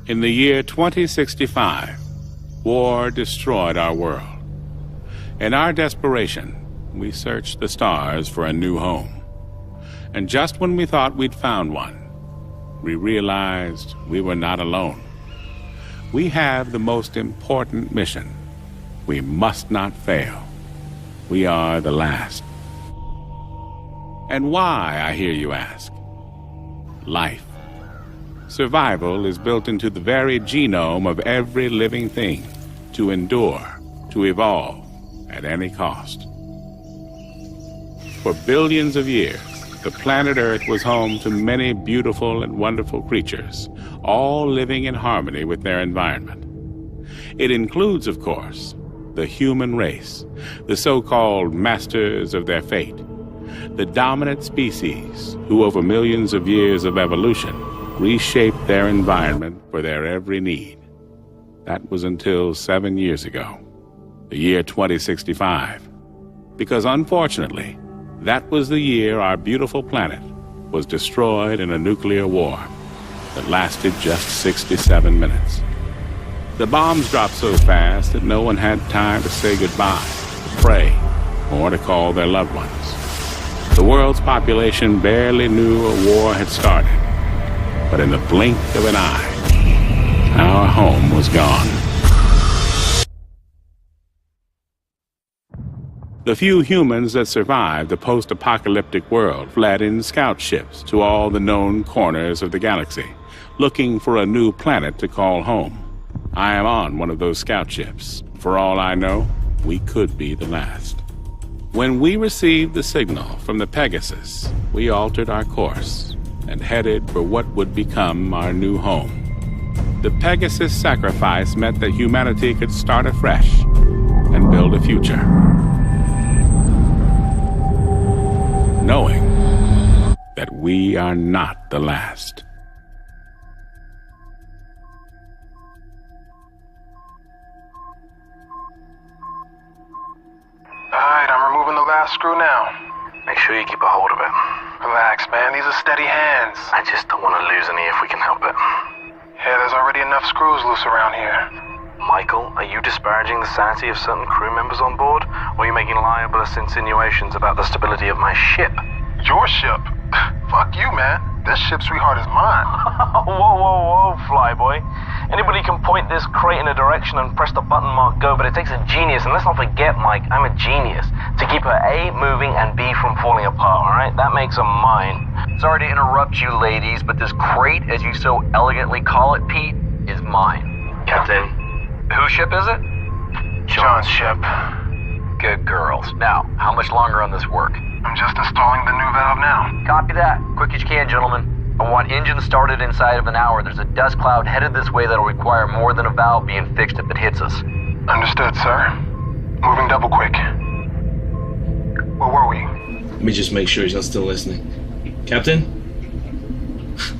In the year 2065, war destroyed our world. In our desperation, we searched the stars for a new home. And just when we thought we'd found one, we realized we were not alone. We have the most important mission. We must not fail. We are the last. And why, I hear you ask? Life. Survival is built into the very genome of every living thing, to endure, to evolve, at any cost. For billions of years, the planet Earth was home to many beautiful and wonderful creatures, all living in harmony with their environment. It includes, of course, the human race, the so-called masters of their fate, the dominant species who, over millions of years of evolution, reshaped their environment for their every need. That was until 7 years ago, the year 2065. Because unfortunately, that was the year our beautiful planet was destroyed in a nuclear war that lasted just 67 minutes. The bombs dropped so fast that no one had time to say goodbye, to pray, or to call their loved ones. The world's population barely knew a war had started, but in the blink of an eye, our home was gone. The few humans that survived the post-apocalyptic world fled in scout ships to all the known corners of the galaxy, looking for a new planet to call home. I am on one of those scout ships. For all I know, we could be the last. When we received the signal from the Pegasus, we altered our course and headed for what would become our new home. The Pegasus sacrifice meant that humanity could start afresh and build a future, knowing that we are not the last. Alright, I'm removing the last screw now. Make sure you keep a hold of it. Relax, man. These are steady hands. I just don't want to lose any if we can help it. Yeah, there's already enough screws loose around here. Michael, are you disparaging the sanity of certain crew members on board? Or are you making libelous insinuations about the stability of my ship? Your ship? Fuck you, man. This ship, sweetheart, is mine. Whoa, flyboy. Anybody can point this crate in a direction and press the button marked go, but it takes a genius, and let's not forget, Mike, I'm a genius, to keep her A moving and B from falling apart, alright? That makes her mine. Sorry to interrupt you, ladies, but this crate, as you so elegantly call it, Pete, is mine. Captain. Whose ship is it? John's ship. Good girls. Now, how much longer on this work? I'm just installing the new valve now. Copy that. Quick as you can, gentlemen. I want engines started inside of an hour. There's a dust cloud headed this way that'll require more than a valve being fixed if it hits us. Understood, sir. Moving double quick. Where were we? Let me just make sure he's not still listening. Captain?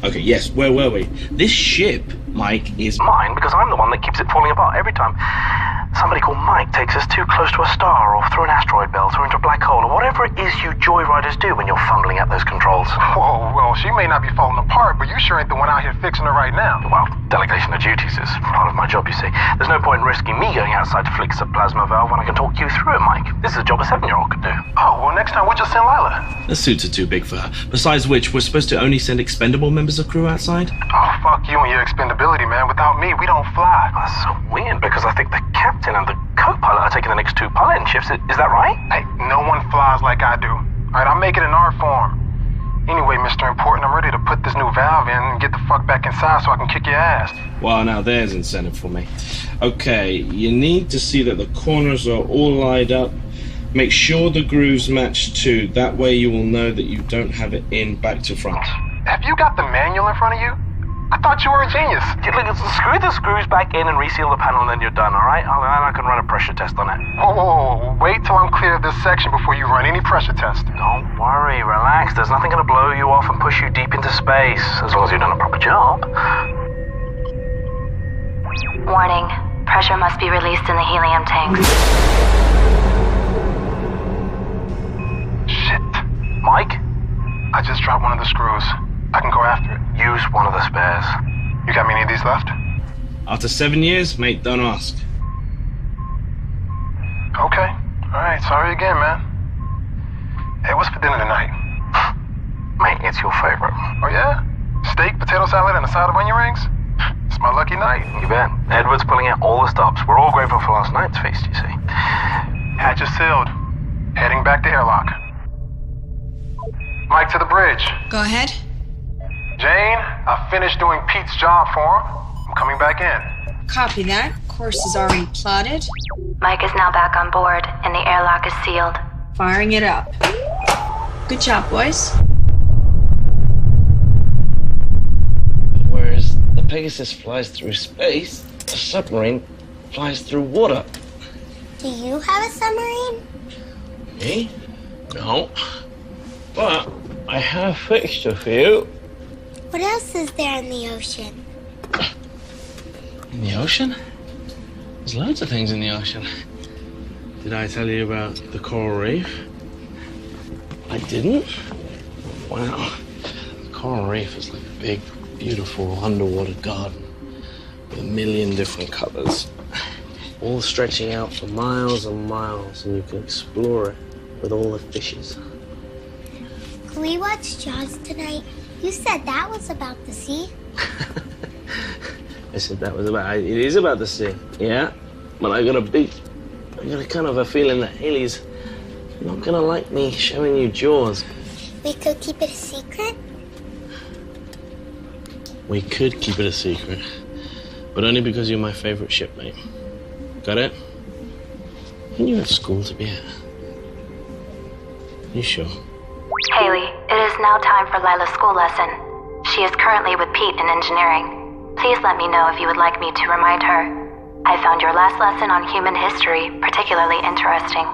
Okay, yes, where were we? This ship, Mike, is Mine, because I'm the one that keeps it falling apart every time somebody called Mike takes us too close to a star or through an asteroid belt or into a black hole or whatever it is you joyriders do when you're fumbling at those controls. Whoa, well, she may not be falling apart, but you sure ain't the one out here fixing her right now. Well, delegation of duties is part of my job, you see. There's no point in risking me going outside to fix a plasma valve when I can talk you through it, Mike. This is a job a 7-year-old could do. Oh, well, next time we'll just send Lila. the suits are too big for her. Besides which, we're supposed to only send expendable members of crew outside? Oh, fuck you and your expendability, man. Without me, we don't fly. That's so weird because I think the captain and the co-pilot are taking the next 2 piloting shifts. Is that right? Hey, no one flies like I do. Alright, I'll make it in our form. Anyway, Mr. Important, I'm ready to put this new valve in and get the fuck back inside so I can kick your ass. Well, now there's incentive for me. Okay, you need to see that the corners are all lined up. Make sure the grooves match too. That way you will know that you don't have it in back to front. Have you got the manual in front of you? I thought you were a genius. Screw the screws back in and reseal the panel and then you're done, alright? I can run a pressure test on it. Whoa. Wait till I'm clear of this section before you run any pressure test. Don't worry, relax. There's nothing gonna blow you off and push you deep into space, as long as you've done a proper job. Warning. Pressure must be released in the helium tanks. Shit. Mike? I just dropped one of the screws. I can go after it. Use one of the spares. You got me any of these left? After 7 years, mate, don't ask. Okay. Alright, sorry again, man. Hey, what's for dinner tonight? Mate, it's your favorite. Oh, yeah? Steak, potato salad, and a side of onion rings? It's my lucky night. You bet. Edward's pulling out all the stops. We're all grateful for last night's feast, you see. Hatch is sealed. Heading back to airlock. Mike to the bridge. Go ahead. Jane, I finished doing Pete's job for him. I'm coming back in. Copy that. Course is already plotted. Mike is now back on board, and the airlock is sealed. Firing it up. Good job, boys. Whereas the Pegasus flies through space, the submarine flies through water. Do you have a submarine? Me? No. But I have a fixture for you. What else is there in the ocean? In the ocean? There's loads of things in the ocean. Did I tell you about the coral reef? I didn't? Wow. The coral reef is like a big, beautiful underwater garden with a million different colors, all stretching out for miles and miles, and you can explore it with all the fishes. Can we watch Jaws tonight? You said that was about the sea. I said that was about, it is about the sea, yeah? But I got a kind of a feeling that Haley's not gonna like me showing you Jaws. We could keep it a secret? We could keep it a secret, but only because you're my favorite shipmate. Got it? And you have school to be at. You sure? Haley, it is now time for Lila's school lesson. She is currently with Pete in engineering. Please let me know if you would like me to remind her. I found your last lesson on human history particularly interesting.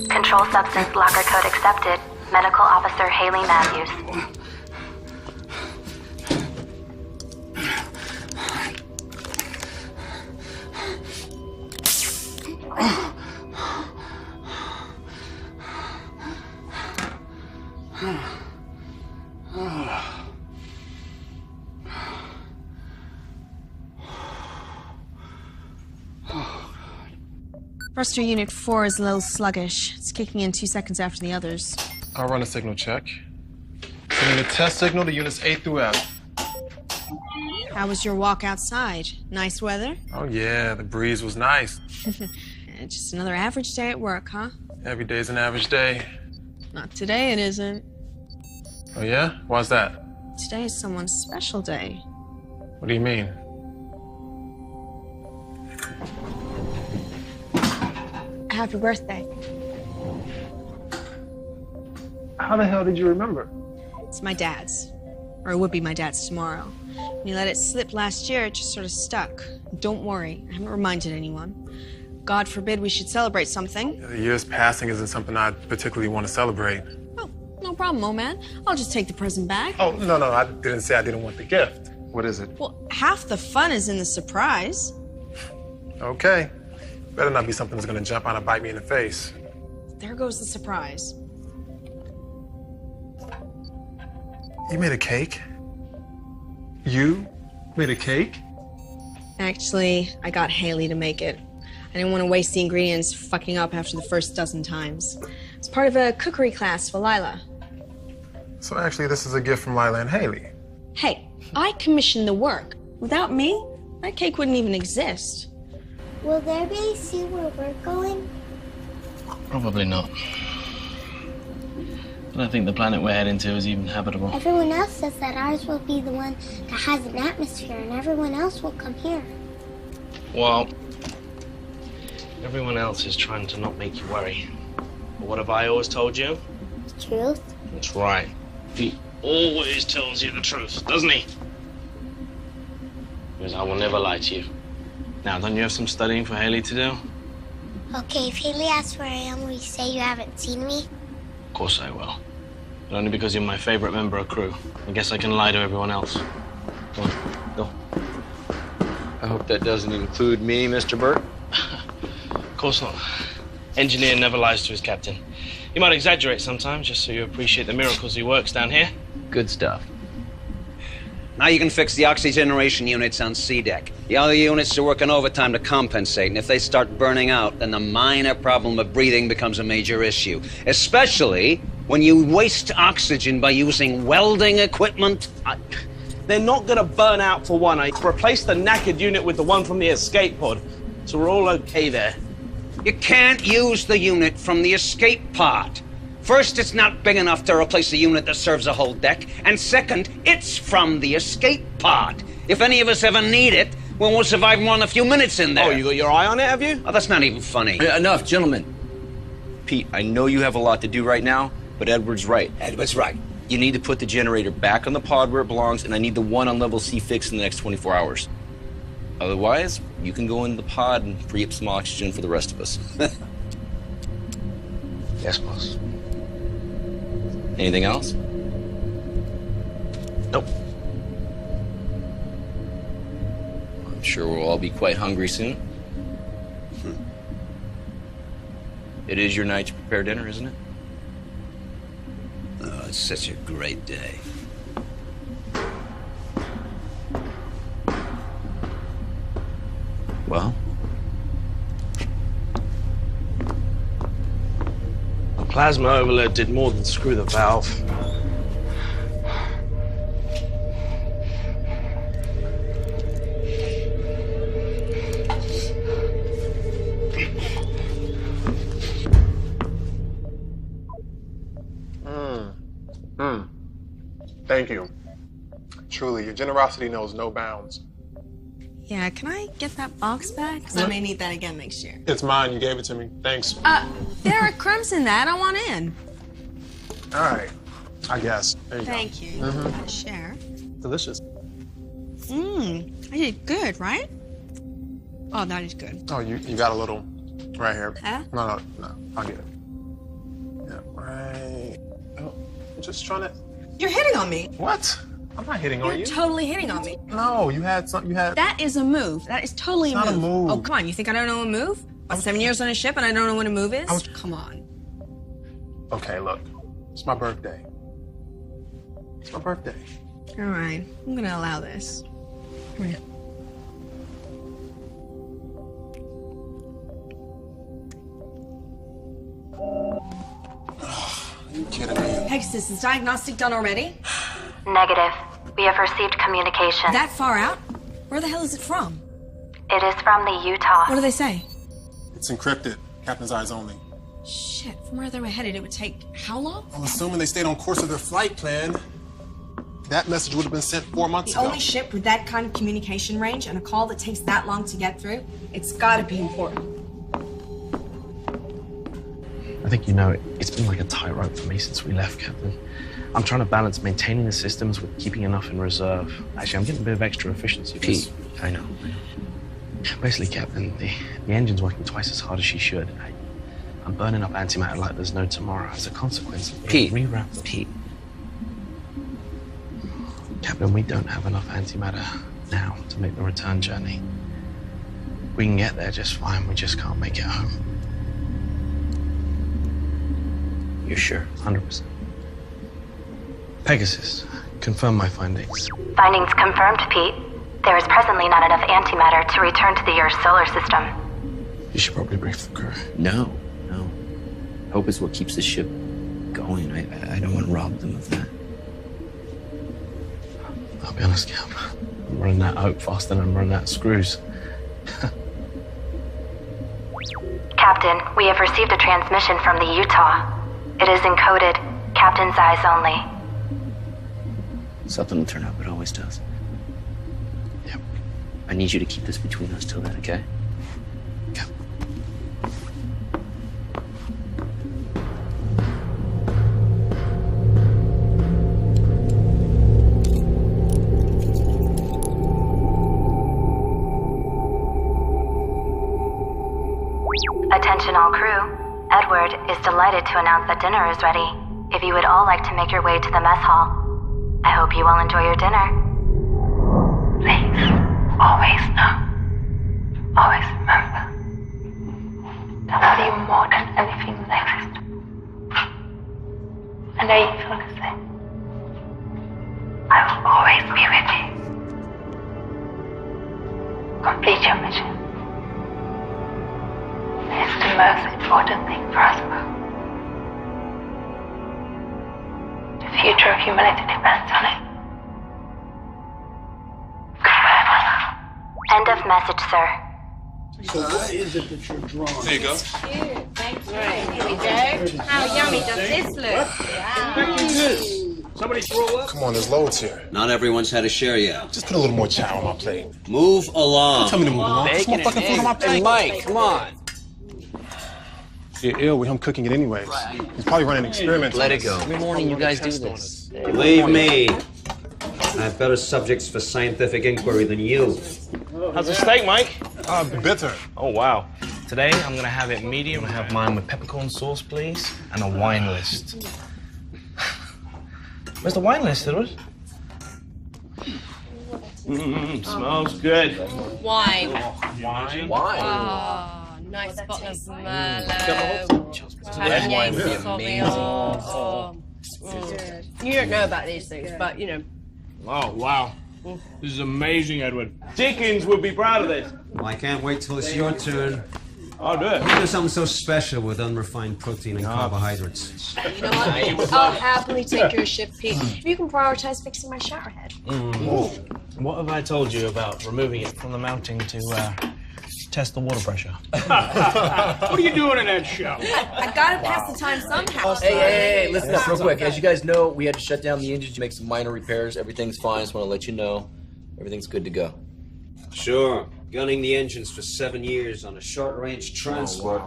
Control substance locker code accepted. Medical Officer Haley Matthews. Thruster Unit 4 is a little sluggish. It's kicking in 2 seconds after the others. I'll run a signal check. Sending a test signal to units A through F. How was your walk outside? Nice weather? Oh, yeah, the breeze was nice. Just another average day at work, huh? Every day's an average day. Not today, it isn't. Oh, yeah? Why's that? Today is someone's special day. What do you mean? Happy birthday. How the hell did you remember? It's my dad's. Or it would be my dad's tomorrow. When you let it slip last year, it just sort of stuck. Don't worry, I haven't reminded anyone. God forbid we should celebrate something. The year's passing isn't something I particularly want to celebrate. Oh, no problem, old man. I'll just take the present back. Oh, no, I didn't say I didn't want the gift. What is it? Well, half the fun is in the surprise. Okay. Better not be something that's gonna jump out and bite me in the face. There goes the surprise. You made a cake? You made a cake? Actually, I got Haley to make it. I didn't want to waste the ingredients fucking up after the first dozen times. It's part of a cookery class for Lila. So actually, this is a gift from Lila and Haley. Hey, I commissioned the work. Without me, that cake wouldn't even exist. Will there be a sea where we're going? Probably not. I don't think the planet we're heading to is even habitable. Everyone else says that ours will be the one that has an atmosphere and everyone else will come here. Well, everyone else is trying to not make you worry. But what have I always told you? The truth? That's right. He always tells you the truth, doesn't he? Because I will never lie to you. Now, don't you have some studying for Haley to do? Okay, if Haley asks where I am, will you say you haven't seen me? Of course I will. But only because you're my favorite member of crew. I guess I can lie to everyone else. Go on, go. I hope that doesn't include me, Mr. Burt. Of course not. Engineer never lies to his captain. He might exaggerate sometimes, just so you appreciate the miracles he works down here. Good stuff. Now you can fix the oxygeneration units on C deck. The other units are working overtime to compensate, and if they start burning out, then the minor problem of breathing becomes a major issue. Especially when you waste oxygen by using welding equipment. They're not gonna burn out for one. I replaced the knackered unit with the one from the escape pod, so we're all okay there. You can't use the unit from the escape pod. First, it's not big enough to replace a unit that serves a whole deck, and second, it's from the escape pod. If any of us ever need it, well, we'll survive more than a few minutes in there. Oh, you got your eye on it, have you? Oh, that's not even funny. Enough, gentlemen. Pete, I know you have a lot to do right now, but Edward's right. Edward's right. You need to put the generator back on the pod where it belongs, and I need the one on level C fixed in the next 24 hours. Otherwise, you can go into the pod and free up some oxygen for the rest of us. Yes, boss. Anything else? Nope. I'm sure we'll all be quite hungry soon. It is your night to prepare dinner, isn't it? Oh, it's such a great day. Well? The plasma overload did more than screw the valve. Thank you. Truly, your generosity knows no bounds. Yeah, can I get that box back? Because I may need that again next year. It's mine. You gave it to me. Thanks. There are crumbs in that. I want in. All right. I guess. There you Thank you. Mhm. Share. go. Delicious. I did good, right? Oh, that is good. Oh, you got a little right here. Huh? No, I'll get it. Yeah, right. Oh, I'm just trying to. You're hitting on me. What? I'm not hitting on you. You're totally hitting on me. No, you had something. You had. That is a move. That is totally It's not a move. Oh, come on. You think I don't know a move? I'm 7 years on a ship and I don't know what a move is? Come on. Okay, look. It's my birthday. It's my birthday. All right. I'm going to allow this. Come here. Are you kidding me? Pegasus, is diagnostic done already? Negative. We have received communication. That far out? Where the hell is it from? It is from the Utah. What do they say? It's encrypted. Captain's eyes only. Shit, from where they were headed, it would take how long? I'm assuming they stayed on course of their flight plan. That message would have been sent 4 months The ago. only ship with that kind of communication range and a call that takes that long to get through, it's gotta be important. I think you know it's been like a tightrope for me since we left, Captain. I'm trying to balance maintaining the systems with keeping enough in reserve. Actually, I'm getting a bit of extra efficiency. Pete, I know. Basically, Captain, the engine's working twice as hard as she should. I'm burning up antimatter like there's no tomorrow. As a consequence, Pete, Pete. Captain, we don't have enough antimatter now to make the return journey. We can get there just fine. We just can't make it home. You're sure? 100%. Pegasus, confirm my findings. Findings confirmed, Pete. There is presently not enough antimatter to return to the Earth's solar system. You should probably brief the crew. No. Hope is what keeps the ship going. I don't want to rob them of that. I'll be honest, Cap. I'm running out of hope faster than I'm running out of screws. Captain, we have received a transmission from the Utah. It is encoded, Captain's eyes only. Something will turn up. It always does. Yep. I need you to keep this between us till then, okay? Yep. Attention all crew. Edward is delighted to announce that dinner is ready. If you would all like to make your way to the mess hall, I hope you all enjoy your dinner. Please, always know Always remember that I love you more than anything next. And I feel the same. I will always be with you. Complete your mission. It's the most important thing for us both. The future of humanity depends on it. Goodbye, Mother. End of message, sir. So what is it that you're drawing? There you go. Cute. Thank you. Here we go. How yummy does this look? Wow. Somebody throw up? Come on, there's loads here. Not everyone's had a share yet. Just put a little more chow on my plate. Move along. Don't tell me to move along. Put some more fucking food on my plate. Mike, come on. You're ill with him cooking it anyways. He's probably running experiments. Let it go. Every morning you guys do this. Believe me, I have better subjects for scientific inquiry than you. How's the steak, Mike? Bitter. Oh, wow. Today, I'm gonna have it medium. I'm gonna have mine with peppercorn sauce, please, and a wine list. Where's the wine list, Edward? Smells good. Wine. Wine? Oh, nice bottle of Merlot. Red wine would be Sauvignon. You don't know about these things, but you know. Oh, wow. This is amazing, Edward. Dickens would be proud of this. Well, I can't wait till it's your turn. I'll do it. You do something so special with unrefined protein and carbohydrates. You know what? I'll happily take your shift, Pete. If you can prioritize fixing my shower head. What have I told you about removing it from the mounting to test the water pressure? What are you doing in that show? I gotta pass the time somehow. Hey, listen up real quick. As you guys know, we had to shut down the engine to make some minor repairs. Everything's fine. Just want to let you know everything's good to go. Sure. Gunning the engines for 7 years on a short-range transport.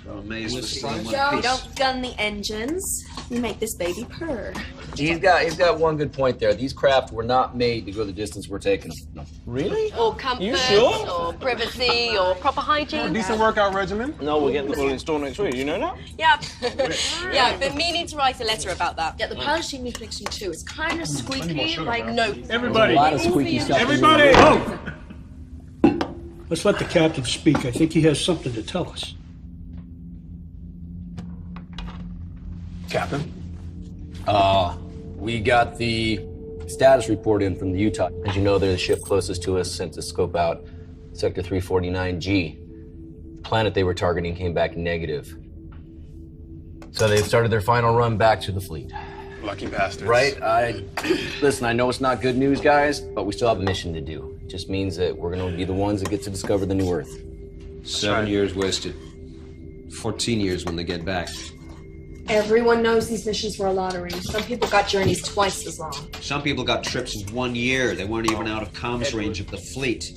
I'm amazed with someone You don't gun the engines. You make this baby purr. He's got one good point there. These craft were not made to go the distance we're taking them. Really? Or comfort, You sure? or privacy, or proper hygiene. Decent workout regimen. No, we're getting the full install next week. You know that? Yeah. Yeah, but meaning to write a letter about that. Yeah, the polishing needs fixing too. It's kind of squeaky, like No. Everybody. A lot of squeaky stuff. Everybody. Oh. Let's let the captain speak. I think he has something to tell us. Captain. We got the status report in from the Utah. As you know, they're the ship closest to us, sent to scope out Sector 349G. The planet they were targeting came back negative. So they've started their final run back to the fleet. Lucky bastards. Right? Listen, I know it's not good news, guys, but we still have a mission to do. It just means that we're going to be the ones that get to discover the new Earth. 7 years wasted. 14 years when they get back. everyone knows these missions were a lottery. Some people got journeys twice as long. Some people got trips in 1 year. They weren't even out of comms range of the fleet.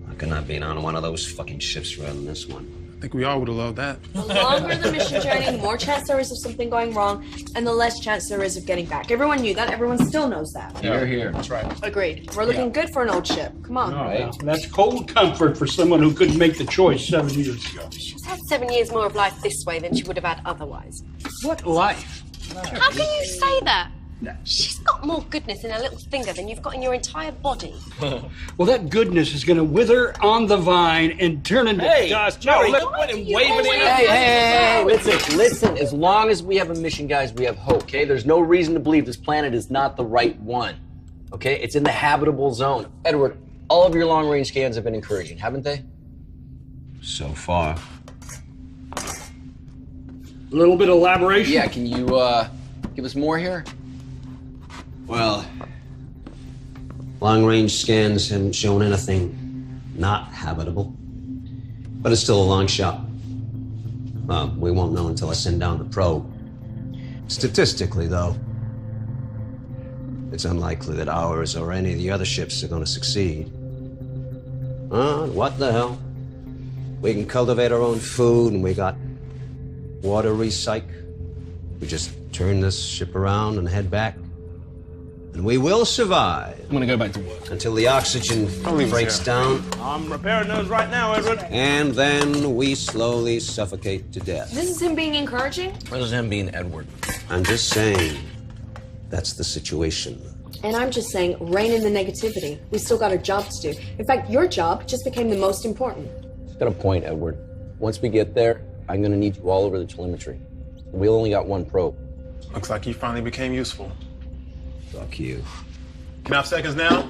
I could not be on one of those fucking ships rather than this one. I think we all would have loved that. The longer the mission journey, the more chance there is of something going wrong, and the less chance there is of getting back. Everyone knew that. Everyone still knows that. You're here. That's right. Agreed. We're looking good for an old ship. Come on. Right. That's cold comfort for someone who couldn't make the choice 7 years ago. She's had 7 years more of life this way than she would have had otherwise. What life? How can you say that? She's got more goodness in her little finger than you've got in your entire body. Well, that goodness is going to wither on the vine and turn into dust. Hey, listen. As long as we have a mission, guys, we have hope, okay? There's no reason to believe this planet is not the right one, okay? It's in the habitable zone. Edward, all of your long-range scans have been encouraging, haven't they? So far. A little bit of elaboration? Yeah, can you, give us more here? Well, long-range scans haven't shown anything not habitable. But it's still a long shot. We won't know until I send down the probe. Statistically, though, it's unlikely that ours or any of the other ships are going to succeed. What the hell? We can cultivate our own food, and we got water recyc. We just turn this ship around and head back. And we will survive. I'm gonna go back to work. Until the oxygen breaks down. I'm repairing those right now, Edward. And then we slowly suffocate to death. This is him being encouraging? This is him being Edward. I'm just saying, that's the situation. And I'm just saying, rein in the negativity. We still got a job to do. In fact, your job just became the most important. Got a point, Edward. Once we get there, I'm gonna need you all over the telemetry. We only got one probe. Looks like you finally became useful. Fuck you. Can I have seconds now?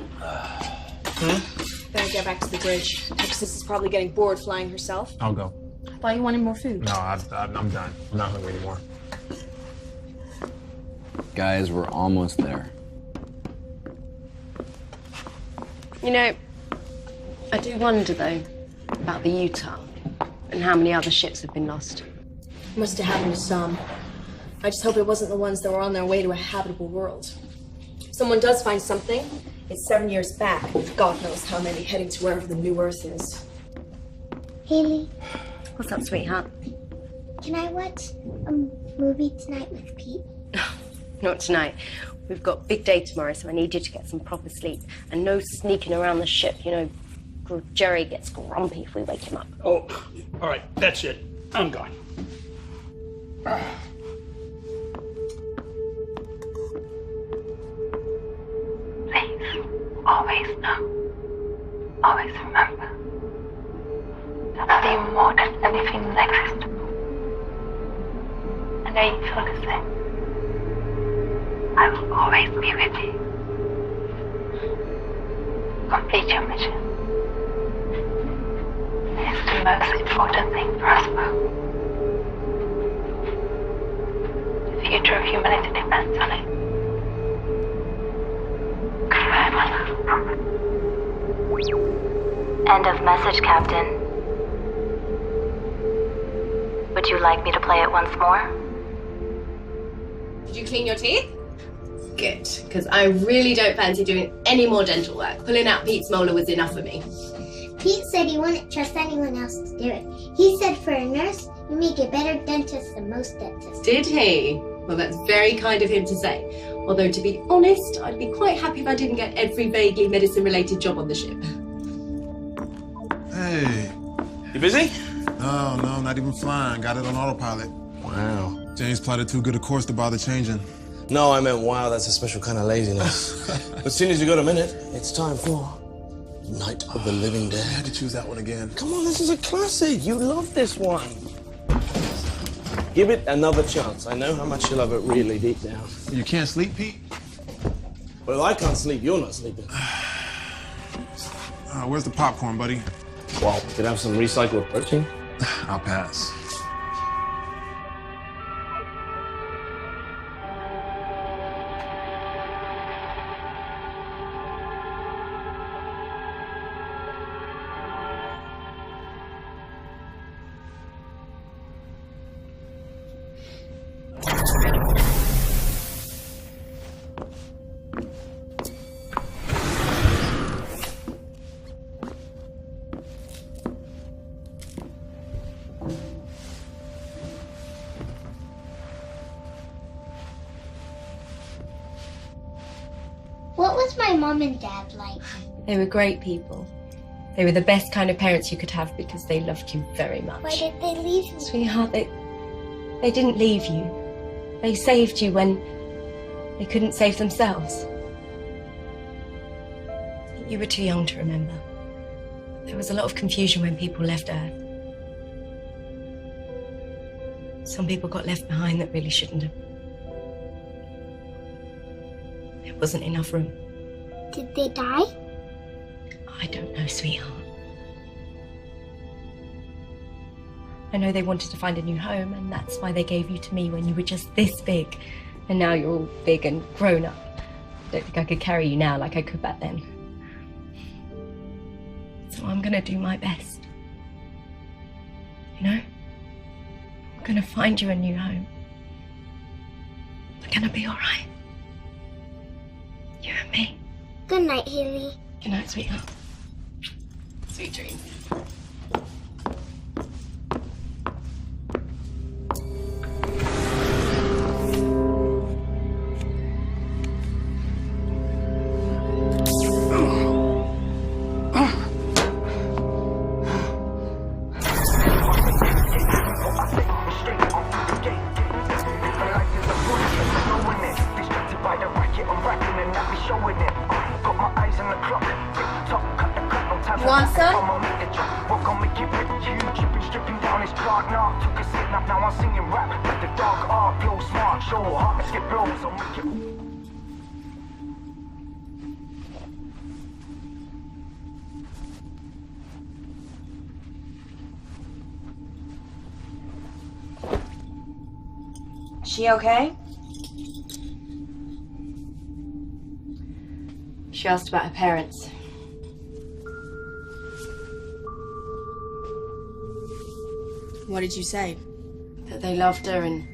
Better get back to the bridge. Texas is probably getting bored flying herself. I'll go. I thought you wanted more food. No, I'm done. I'm not hungry anymore. Guys, we're almost there. You know, I do wonder, though, about the Utah and how many other ships have been lost. Must have happened to some. I just hope it wasn't the ones that were on their way to a habitable world. If someone does find something, it's 7 years back, with God knows how many heading to wherever the new Earth is. Haley, What's up, sweetheart? can I watch a movie tonight with Pete? Not tonight. We've got a big day tomorrow, so I need you to get some proper sleep. And no sneaking around the ship. You know, Jerry gets grumpy if we wake him up. Oh, all right, that's it. I'm gone. Please, always know, always remember, that I love you more than anything that exists. I know you feel the same. I will always be with you. Complete your mission. It's the most important thing for us both. The future of humanity depends on it. Goodbye, my love. End of message, Captain. Would you like me to play it once more? Did you clean your teeth? Good, because I really don't fancy doing any more dental work. Pulling out Pete's molar was enough for me. Pete said he wouldn't trust anyone else to do it. He said for a nurse, you make a better dentist than most dentists. Did he? Well, that's very kind of him to say. Although, to be honest, I'd be quite happy if I didn't get every vaguely medicine-related job on the ship. Hey. You busy? No, not even flying. Got it on autopilot. Wow. James plotted too good a course to bother changing. No, I meant wow, that's a special kind of laziness. But as soon as you got a minute, it's time for Night of the Living Dead. I had to choose that one again. Come on, this is a classic. You love this one. Give it another chance. I know how much you love it really deep down. You can't sleep, Pete? Well, I can't sleep. You're not sleeping. Where's the popcorn, buddy? Well, could have some recycled protein. I'll pass. What was my mom and dad like? They were great people. They were the best kind of parents you could have because they loved you very much. Why did they leave me? Sweetheart, they didn't leave you. They saved you when they couldn't save themselves. You were too young to remember. There was a lot of confusion when people left Earth. Some people got left behind that really shouldn't have. There wasn't enough room. Did they die? I don't know, sweetheart. I know they wanted to find a new home, and that's why they gave you to me when you were just this big. And now you're all big and grown up. I don't think I could carry you now like I could back then. So I'm gonna do my best. You know? I'm gonna find you a new home. We're gonna be all right. You and me. Good night, Haley. Good night, sweetheart. Sweet dreams. Show dark art, flow smart, show heart, skip blows, I'll make you. She okay? She asked about her parents. What did you say? That they loved her and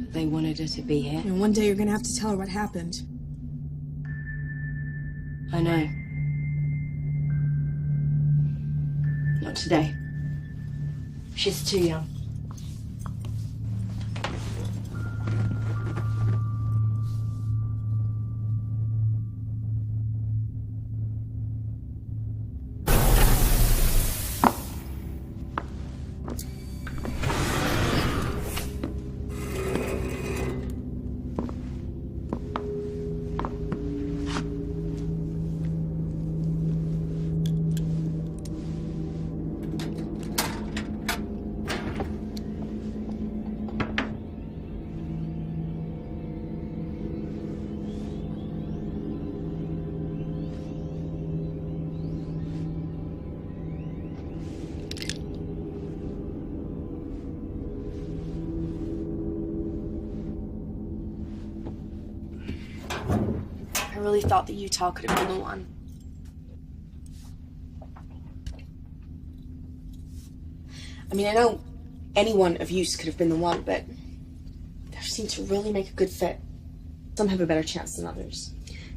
that they wanted her to be here. And one day you're gonna have to tell her what happened. I know. Not today. She's too young. I really thought that Utah could have been the one. I mean, I know any one of yous could have been the one, but they seem to really make a good fit. Some have a better chance than others.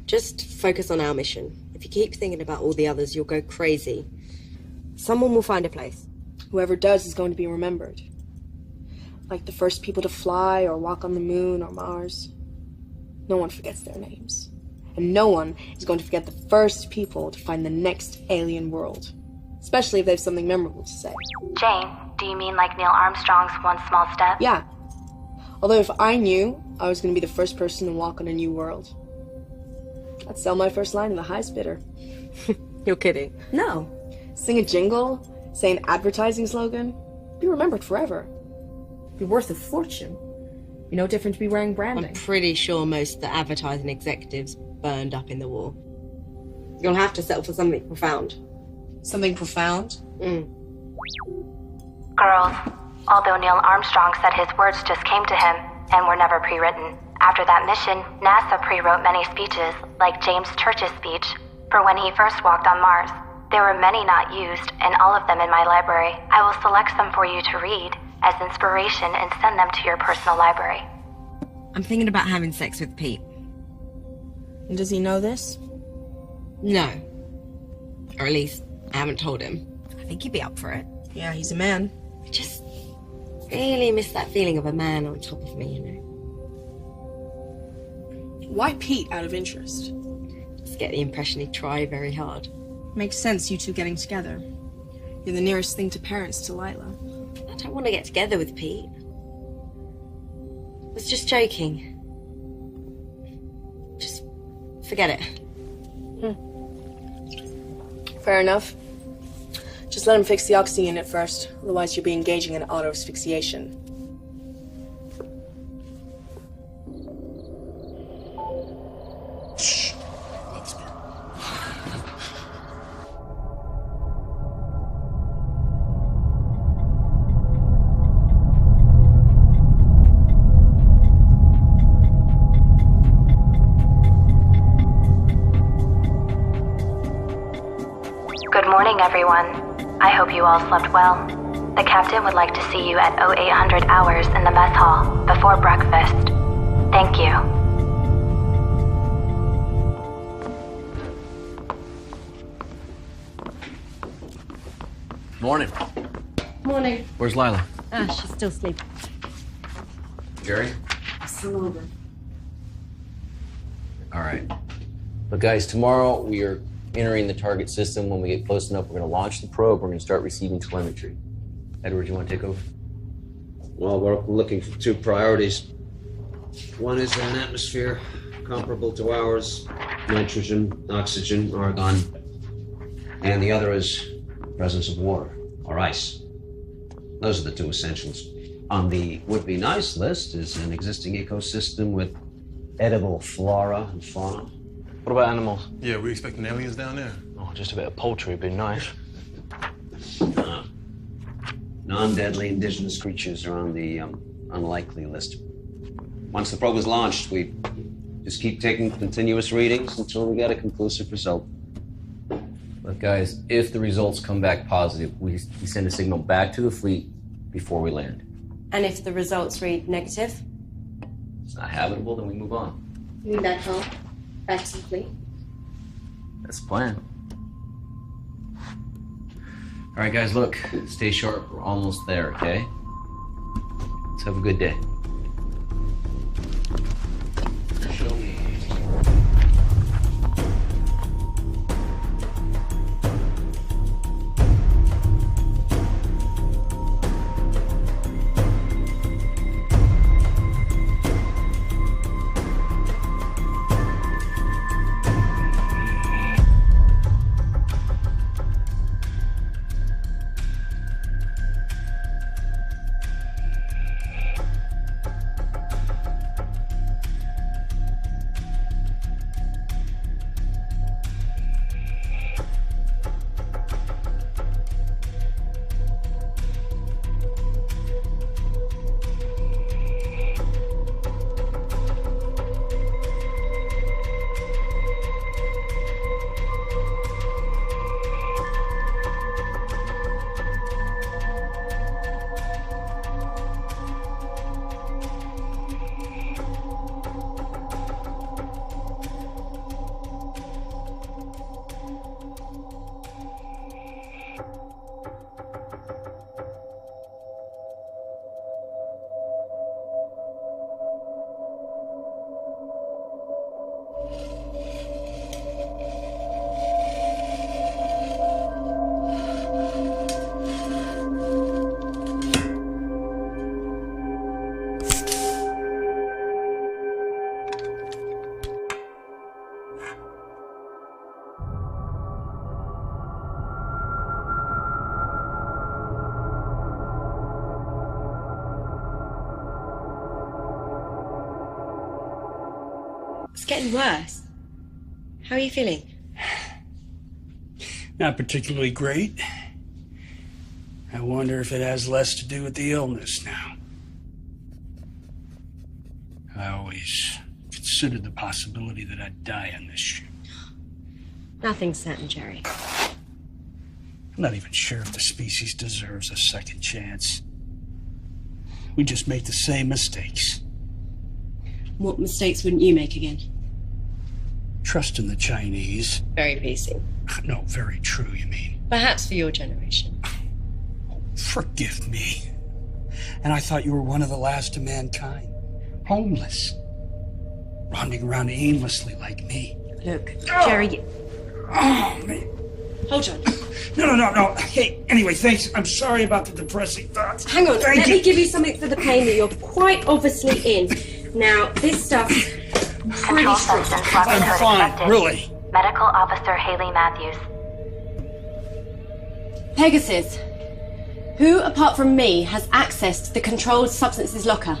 Just focus on our mission. If you keep thinking about all the others, you'll go crazy. Someone will find a place. Whoever does is going to be remembered. Like the first people to fly or walk on the moon or Mars. No one forgets their names. And no one is going to forget the first people to find the next alien world. Especially if they have something memorable to say. Jane, do you mean like Neil Armstrong's One Small Step? Yeah. Although if I knew I was going to be the first person to walk on a new world, I'd sell my first line to the highest bidder. You're kidding. No. Sing a jingle, say an advertising slogan, be remembered forever. Be worth a fortune. Be no different to be wearing branding. I'm pretty sure most of the advertising executives burned up in the war. You'll have to settle for something profound. Something profound? Girls, although Neil Armstrong said his words just came to him and were never pre-written, after that mission, NASA pre-wrote many speeches, like James Church's speech, for when he first walked on Mars. There were many not used, and all of them in my library. I will select some for you to read as inspiration and send them to your personal library. I'm thinking about having sex with Pete. And does he know this? No. Or at least, I haven't told him. I think he'd be up for it. Yeah, he's a man. I just really miss that feeling of a man on top of me, you know. Why Pete, out of interest? Just get the impression he'd try very hard. Makes sense, you two getting together. You're the nearest thing to parents to Lila. I don't want to get together with Pete. I was just joking. Just forget it. Fair enough. Just let him fix the oxy unit first, otherwise you'll be engaging in auto asphyxiation. Shh. Let's go. Good morning, everyone. I hope you all slept well. The captain would like to see you at 0800 hours in the mess hall before breakfast. Thank you. Morning. Morning. Where's Lila? She's still sleeping. Jerry? Still over. All right. But guys, tomorrow we are entering the target system. When we get close enough, we're going to launch the probe. We're going to start receiving telemetry. Edward, you want to take over? Well, we're looking for two priorities. One is an atmosphere comparable to ours, nitrogen, oxygen, argon. And the other is presence of water or ice. Those are the two essentials. On the would-be-nice list is an existing ecosystem with edible flora and fauna. What about animals? Yeah, we expecting aliens down there. Oh, just a bit of poultry would be nice. Non-deadly indigenous creatures are on the unlikely list. Once the probe is launched, we just keep taking continuous readings until we get a conclusive result. But guys, if the results come back positive, we send a signal back to the fleet before we land. And if the results read negative? It's not habitable, then we move on. You mean back home? Back to the fleet? That's the plan. All right, guys, look, stay sharp. We're almost there, okay? Let's have a good day. Show me. It's getting worse. How are you feeling? Not particularly great. I wonder if it has less to do with the illness now. I always considered the possibility that I'd die on this ship. Nothing's certain, Jerry. I'm not even sure if the species deserves a second chance. We just make the same mistakes. What mistakes wouldn't you make again? Trust in the Chinese. Very PC. No, very true, you mean. Perhaps for your generation. Forgive me. And I thought you were one of the last of mankind. Homeless. Wandering around aimlessly like me. Look, Jerry... Oh, man. Hold on. No. Hey, anyway, thanks. I'm sorry about the depressing thoughts. Hang on, Thank let you. me give you something for the pain that you're quite obviously in. Now, this stuff's pretty Control strict. substance level I'm is fine, detected. really. Medical Officer Haley Matthews. Pegasus, who apart from me has access to the controlled substances locker?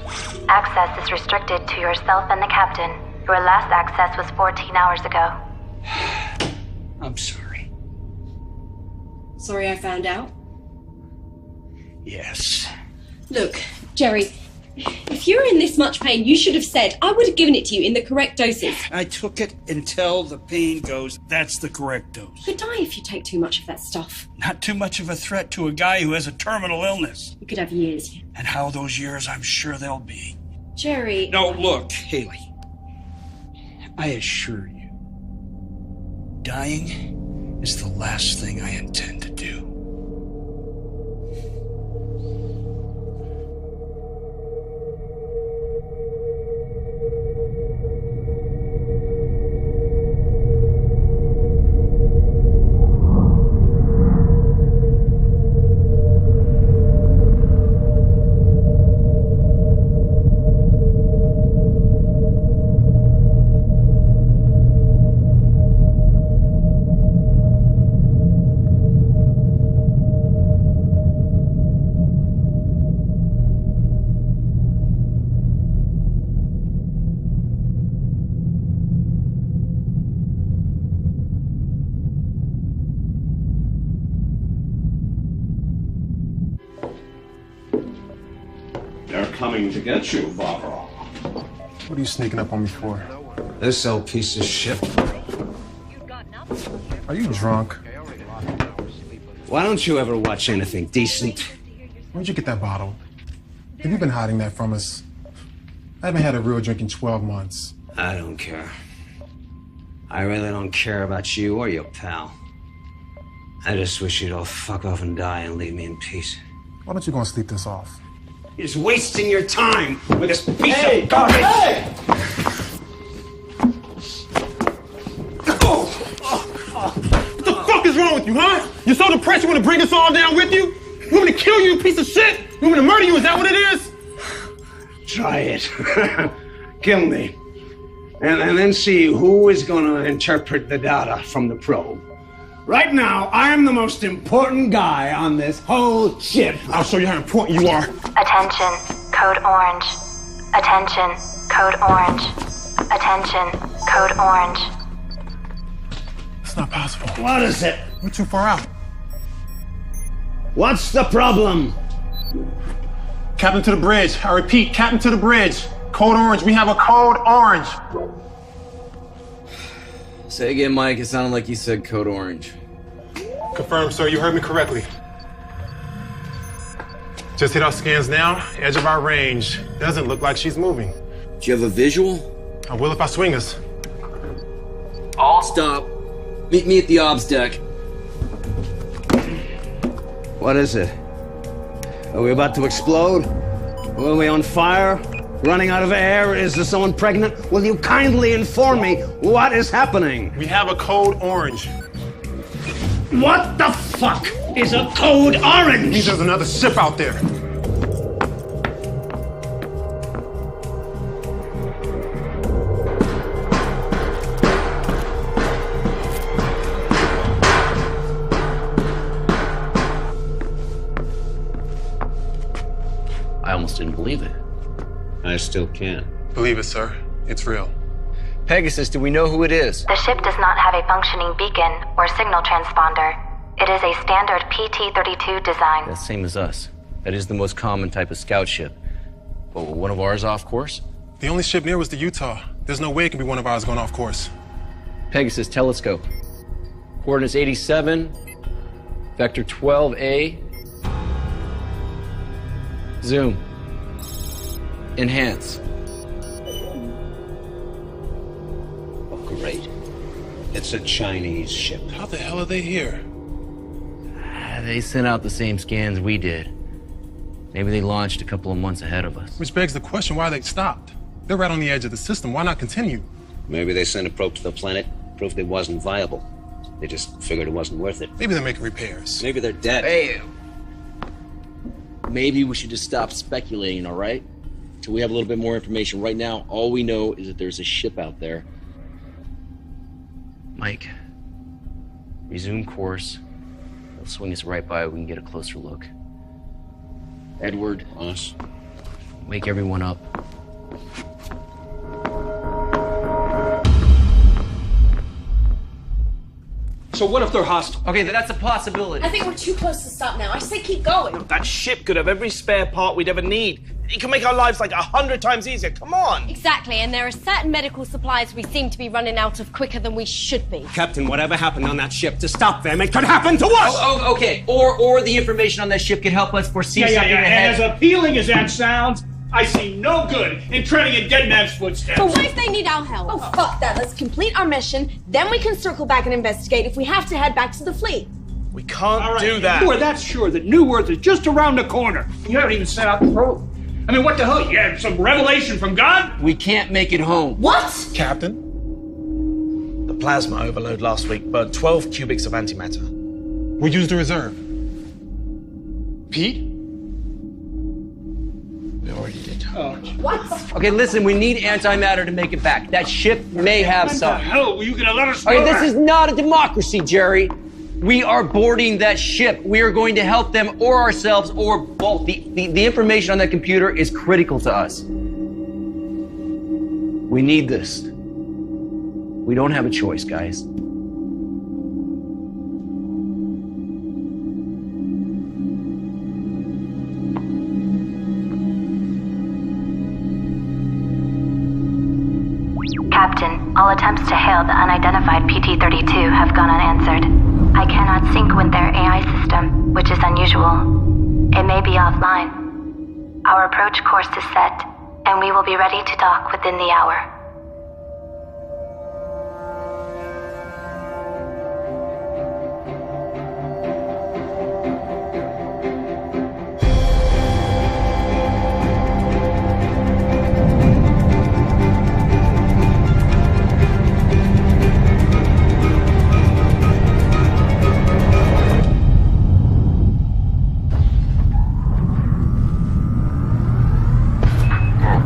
Access is restricted to yourself and the captain. Your last access was 14 hours ago. I'm sorry. Sorry I found out. Yes. Look, Jerry, if you're in this much pain, you should have said. I would have given it to you in the correct doses. I took it until the pain goes. That's the correct dose. You could die if you take too much of that stuff. Not too much of a threat to a guy who has a terminal illness. You could have years. And how those years, I'm sure they'll be. Jerry... No, look, Haley. I assure you, dying is the last thing I intend to do. coming to get you, Barbara. What are you sneaking up on me for? This old piece of shit. Are you drunk? Why don't you ever watch anything decent? Where'd you get that bottle? Have you been hiding that from us? I haven't had a real drink in 12 months. I don't care. I really don't care about you or your pal. I just wish you'd all fuck off and die and leave me in peace. Why don't you go and sleep this off? You're just wasting your time with this piece of garbage! Hey! What the fuck is wrong with you, huh? You're so depressed you want to bring us all down with you? You want me to kill you, you piece of shit? You want me to murder you? Is that what it is? Try it. Kill me. And then see who is going to interpret the data from the probe. Right now, I am the most important guy on this whole ship. I'll show you how important you are. Attention, code orange. Attention, code orange. Attention, code orange. It's not possible. What is it? We're too far out. What's the problem? Captain to the bridge. I repeat, Captain to the bridge. Code orange. We have a code orange. Say again, Mike. It sounded like you said code orange. Confirmed, sir. You heard me correctly. Just hit our scans now. Edge of our range. Doesn't look like she's moving. Do you have a visual? I will if I swing us. All stop. Meet me at the obs deck. What is it? Are we about to explode? Are we on fire? Running out of air? Is there someone pregnant? Will you kindly inform me what is happening? We have a code orange. What the fuck is a code orange? Means there's another ship out there. I almost didn't believe it. I still can't. Believe it, sir. It's real. Pegasus, do we know who it is? The ship does not have a functioning beacon or signal transponder. It is a standard PT-32 design. That's same as us. That is the most common type of scout ship. But will one of ours off course? The only ship near was the Utah. There's no way it can be one of ours going off course. Pegasus telescope. Coordinates 87, vector 12A. Zoom. Enhance. Oh, great. It's a Chinese ship. How the hell are they here? They sent out the same scans we did. Maybe they launched a couple of months ahead of us. Which begs the question why they stopped. They're right on the edge of the system. Why not continue? Maybe they sent a probe to the planet, proved it wasn't viable. They just figured it wasn't worth it. Maybe they're making repairs. Maybe they're dead. Hey! Maybe we should just stop speculating, all right? Till we have a little bit more information. Right now, all we know is that there's a ship out there. Mike, resume course. They'll swing us right by. We can get a closer look. Edward, us. Wake everyone up. So what if they're hostile? Okay, that's a possibility. I think we're too close to stop now. I say keep going. That ship could have every spare part we'd ever need. It can make our lives like 100 times easier. Come on! Exactly, and there are certain medical supplies we seem to be running out of quicker than we should be. Captain, whatever happened on that ship, to stop them, it could happen to us! Oh, okay. Or the information on that ship could help us foresee something ahead. And as appealing as that sounds, I see no good in treading in dead man's footsteps. But what if they need our help? Oh, fuck that. Let's complete our mission, then we can circle back and investigate if we have to head back to the fleet. We can't do that. You are that sure that New Earth is just around the corner. You haven't even sent out the probe. I mean, what the hell? You had some revelation from God? We can't make it home. What? Captain? The plasma overload last week burned 12 cubics of antimatter. We used the reserve. Pete? We already did. What? Okay, listen, we need antimatter to make it back. That ship may have some. What the hell? Were you gonna let us Okay, know this is not a democracy, Jerry. We are boarding that ship. We are going to help them or ourselves or both. The information on that computer is critical to us. We need this. We don't have a choice, guys. Captain, all attempts to hail the unidentified PT-32 have gone unanswered. I cannot sync with their AI system, which is unusual. It may be offline. Our approach course is set, and we will be ready to dock within the hour.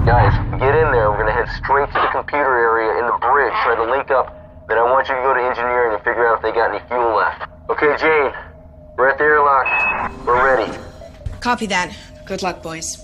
Guys, get in there. We're gonna head straight to the computer area in the bridge, try to link up. Then I want you to go to engineering and figure out if they got any fuel left. Okay, Jane, we're at the airlock. We're ready. Copy that. Good luck, boys.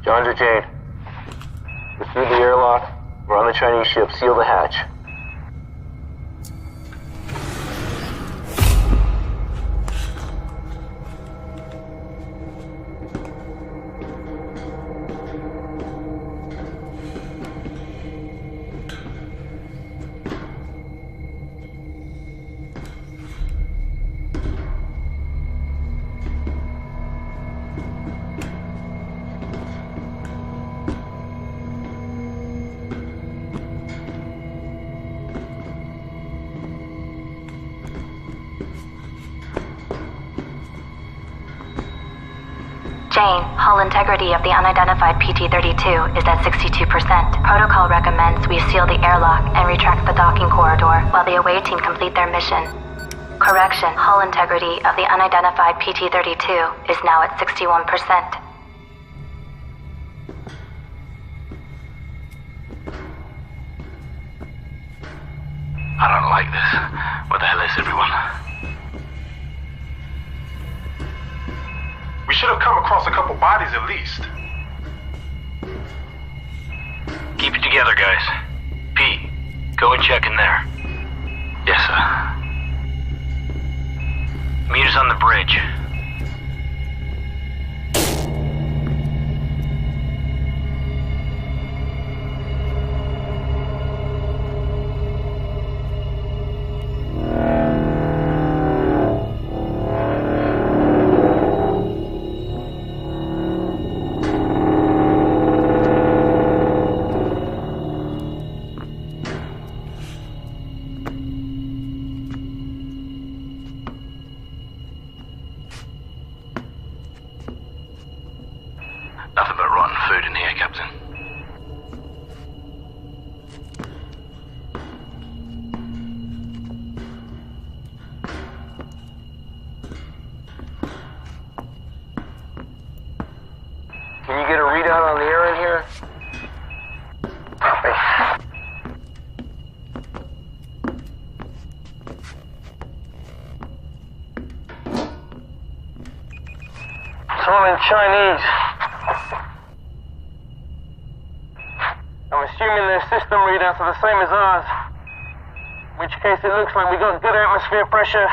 John to Jane. We're through the airlock. We're on the Chinese ship. Seal the hatch. Jane, hull integrity of the unidentified PT-32 is at 62%. Protocol recommends we seal the airlock and retract the docking corridor while the away team complete their mission. Correction, hull integrity of the unidentified PT-32 is now at 61%. I don't like this. Where the hell is everyone? We should have come across a couple bodies at least. Keep it together, guys. Pete, go and check in there. Yes, sir. Meet us on the bridge. Nothing but rotten food in here, Captain. Can you get a readout on the air in here? Copy. Someone in Chinese. I'm assuming their system readouts are the same as ours. In which case it looks like we got good atmosphere pressure.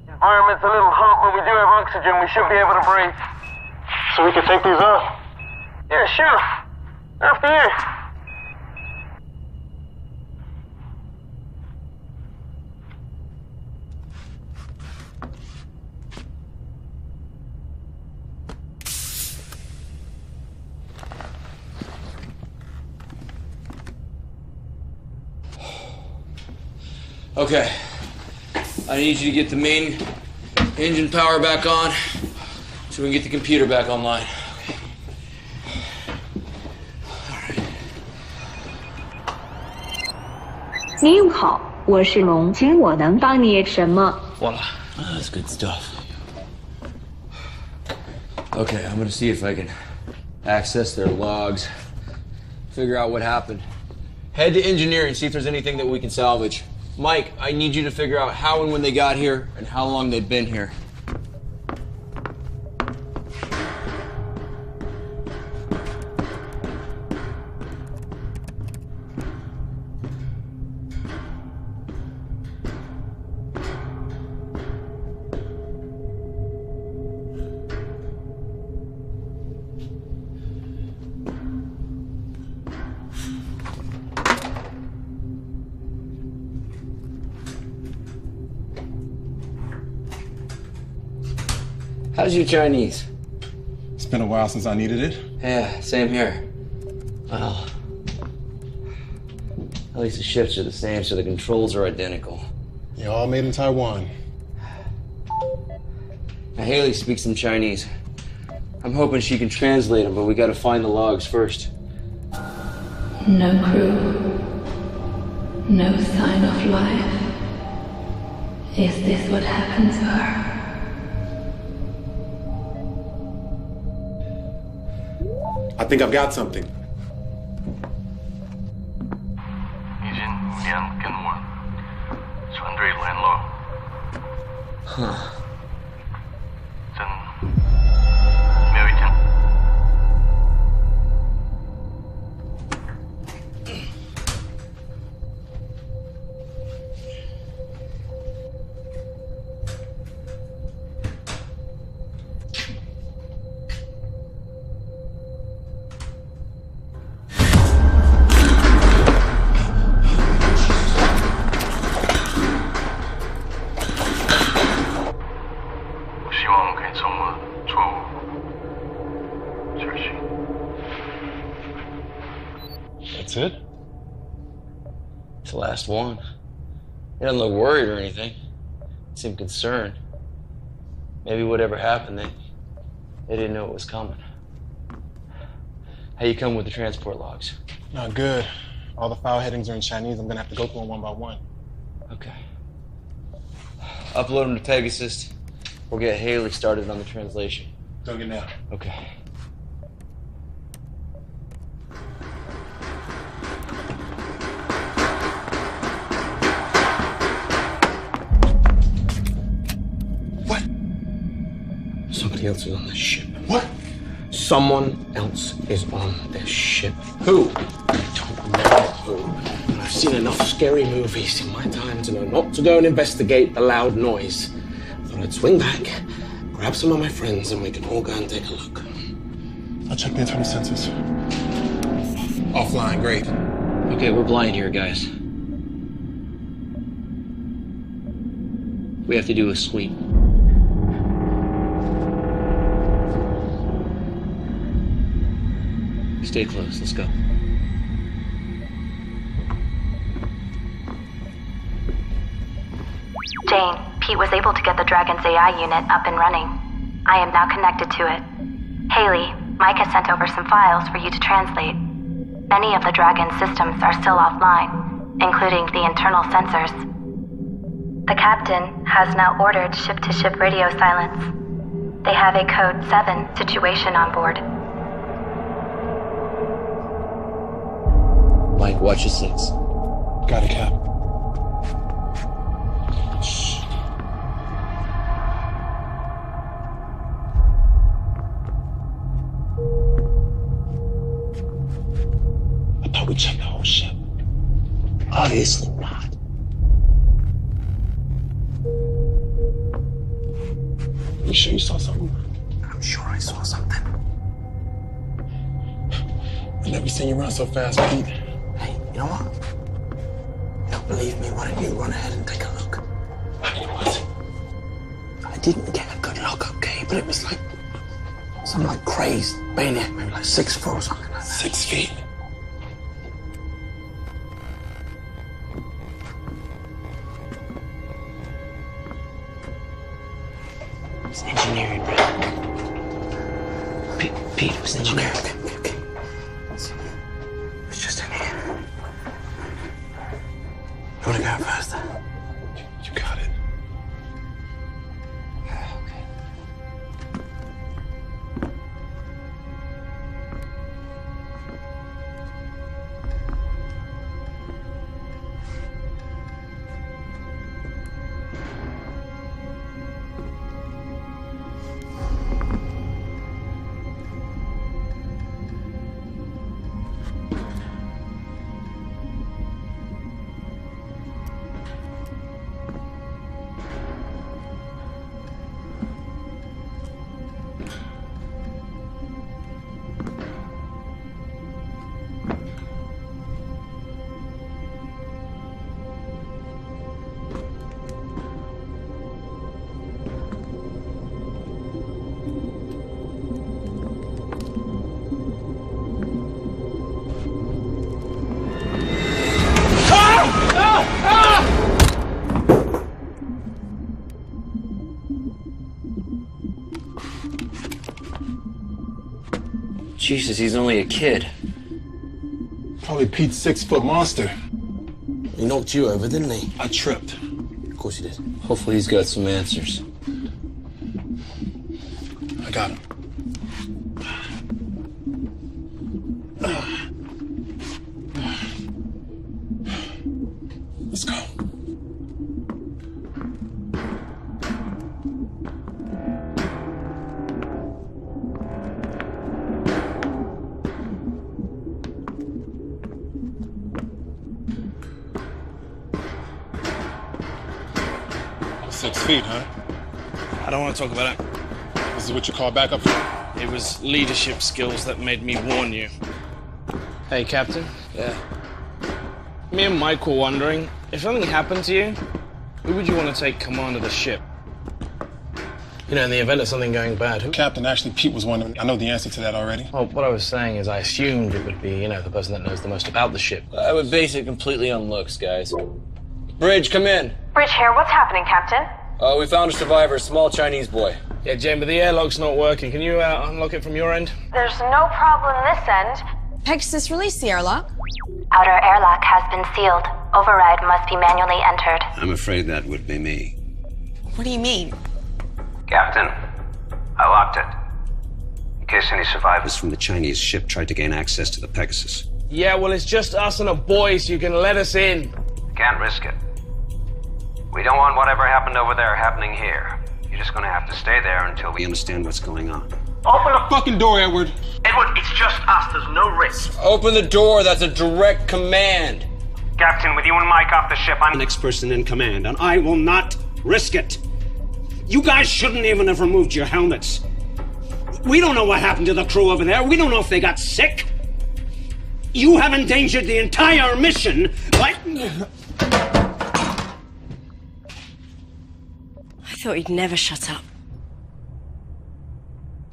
Environment's a little hot, but we do have oxygen. We should be able to breathe. So we can take these off? Yeah, sure. After you. Okay. I need you to get the main engine power back on so we can get the computer back online. Okay. 您好，我是龙，请我能帮你什么？ Voila. That's good stuff. Okay, I'm gonna see if I can access their logs, figure out what happened. Head to engineering, see if there's anything that we can salvage. Mike, I need you to figure out how and when they got here and how long they've been here. How's your Chinese? It's been a while since I needed it. Yeah, same here. Well, at least the shifts are the same, so the controls are identical. You're all made in Taiwan. Now, Haley speaks some Chinese. I'm hoping she can translate them, but we gotta find the logs first. No crew. No sign of life. Is this what happened to her? I think I've got something. 已经2跟我船队联络，真没有一天。希望我可以从我的错误学习。 That's it? It's the last one. He doesn't look worried or anything. He seemed concerned. Maybe whatever happened, they didn't know it was coming. How you come with the transport logs? Not good. All the file headings are in Chinese. I'm gonna have to go through them one by one. Okay. Upload them to Pegasus. We'll get Haley started on the translation. Doing it now. Okay. What? Somebody else is on this ship. What? Someone else is on this ship. Who? I don't know who. And I've seen enough scary movies in my time to know not to go and investigate the loud noise. I thought I'd swing back, grab some of my friends, and we can all go and take a look. I'll check the internal sensors. Offline, great. Okay, we're blind here, guys. We have to do a sweep. Stay close, let's go. Jane, Pete was able to get the Dragon's AI unit up and running. I am now connected to it. Haley, Mike has sent over some files for you to translate. Many of the Dragon's systems are still offline, including the internal sensors. The captain has now ordered ship-to-ship radio silence. They have a Code 7 situation on board. Mike, watch your 6. Got it, Cap. I thought we checked the whole ship. Obviously not. You sure you saw something? I'm sure I saw something. I've never seen you run so fast, Pete. Hey, you know what? You don't believe me? Why don't you run ahead and take a look? What? I didn't get a good look, okay? But it was like something like crazed maniac, maybe like 6 foot or something like that. 6 feet. It's engineering, right? Pete, it was engineering. Okay. It's just in here. You wanna go first? You got it. Jesus, he's only a kid. Probably Pete's 6-foot monster. He knocked you over, didn't he? I tripped. Of course he did. Hopefully he's got some answers. I got him. Let's go. Six feet, huh? I don't want to talk about it. This is what you call backup? It was leadership skills that made me warn you. Hey, Captain. Yeah. Me and Mike were wondering, if something happened to you, who would you want to take command of the ship? You know, in the event of something going bad, who? Captain, actually, Pete was wondering. I know the answer to that already. Well, what I was saying is I assumed it would be, you know, the person that knows the most about the ship. I would base it completely on looks, guys. Bridge, come in. Bridge here. What's happening, Captain? We found a survivor, a small Chinese boy. Yeah, Jane, but the airlock's not working. Can you unlock it from your end? There's no problem this end. Pegasus, release the airlock. Outer airlock has been sealed. Override must be manually entered. I'm afraid that would be me. What do you mean? Captain, I locked it. In case any survivors from the Chinese ship tried to gain access to the Pegasus. Yeah, well, it's just us and a boy, so you can let us in. Can't risk it. We don't want whatever happened over there happening here. You're just gonna have to stay there until we understand what's going on. Open the fucking door, Edward. Edward, it's just us. There's no risk. Open the door. That's a direct command. Captain, with you and Mike off the ship, I'm the next person in command, and I will not risk it. You guys shouldn't even have removed your helmets. We don't know what happened to the crew over there. We don't know if they got sick. You have endangered the entire mission by... I thought he'd never shut up.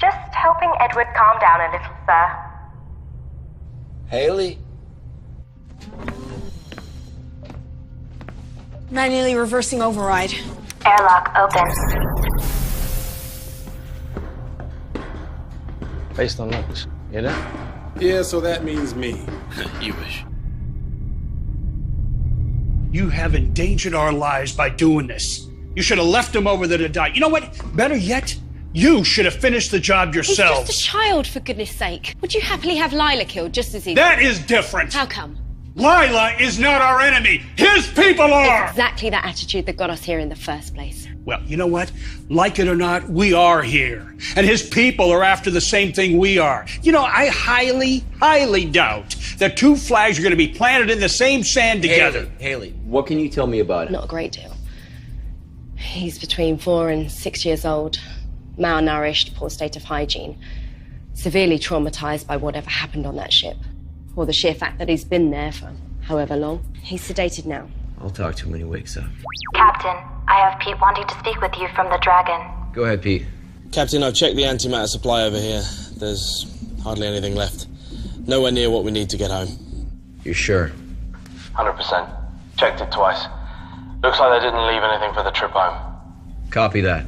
Just helping Edward calm down a little, sir. Haley? Manually reversing override. Airlock open. Based on looks, you know? Yeah, so that means me. You wish. You have endangered our lives by doing this. You should have left him over there to die. You know what? Better yet, you should have finished the job yourselves. He's just a child, for goodness sake. Would you happily have Lila killed just as easy? That is different. How come? Lila is not our enemy. His people are! It's exactly that attitude that got us here in the first place. Well, you know what? Like it or not, we are here. And his people are after the same thing we are. You know, I highly, highly doubt that two flags are going to be planted in the same sand together. Haley, what can you tell me about it? Not a great deal. He's between 4 and 6 years old, malnourished, poor state of hygiene, severely traumatized by whatever happened on that ship, or the sheer fact that he's been there for however long. He's sedated now. I'll talk to him when he wakes up. Captain, I have Pete wanting to speak with you from the Dragon. Go ahead, Pete. Captain, I've checked the antimatter supply over here. There's hardly anything left. Nowhere near what we need to get home. You sure? 100%. Checked it twice. Looks like they didn't leave anything for the trip home. Copy that.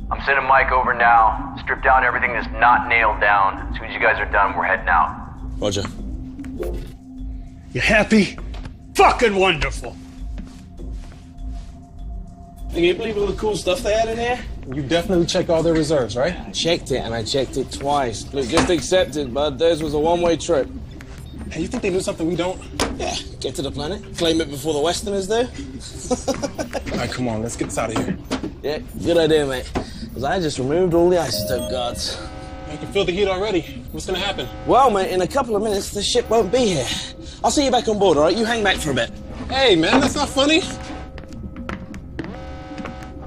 I'm sending Mike over now. Strip down everything that's not nailed down. As soon as you guys are done, we're heading out. Roger. You happy? Fucking wonderful. Can you believe all the cool stuff they had in here? You definitely checked all their reserves, right? I checked it, and I checked it twice. Look, just accept it, bud. Theirs was a one-way trip. Hey, you think they knew something we don't? Yeah, get to the planet, claim it before the Westerners do. All right, come on, let's get this out of here. Yeah, good idea, mate. Because I just removed all the isotope guards. I can feel the heat already. What's gonna happen? Well, mate, in a couple of minutes, the ship won't be here. I'll see you back on board, all right? You hang back for a bit. Hey, man, that's not funny.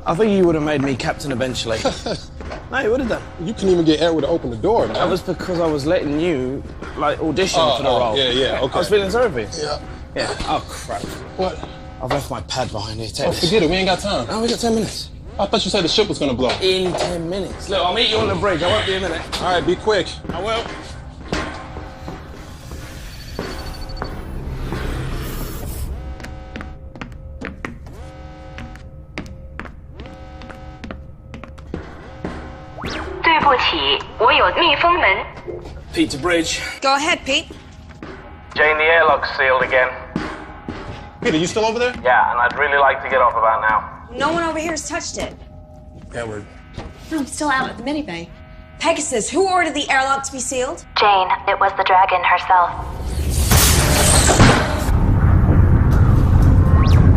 I think you would have made me captain eventually. No, you would have done. You couldn't even get Edward to open the door, man. That was because I was letting you, like, audition for the role. Yeah, okay. I was feeling sorry for you. Yeah. Yeah. Oh, crap. What? I've left my pad behind here. Take this. Forget it. We ain't got time. Oh, we got 10 minutes. I thought you said the ship was gonna blow. In 10 minutes. Look, I'll meet you on the bridge. I won't be a minute. All right, be quick. I will. 不起，我有密封门。 Pete to bridge. Go ahead, Pete. Jane, the airlock's sealed again. Peter, you still over there? Yeah, and I'd really like to get off about now. No one over here has touched it. Edward. No, I'm still out at the mini-bay. Pegasus, who ordered the airlock to be sealed? Jane, it was the dragon herself.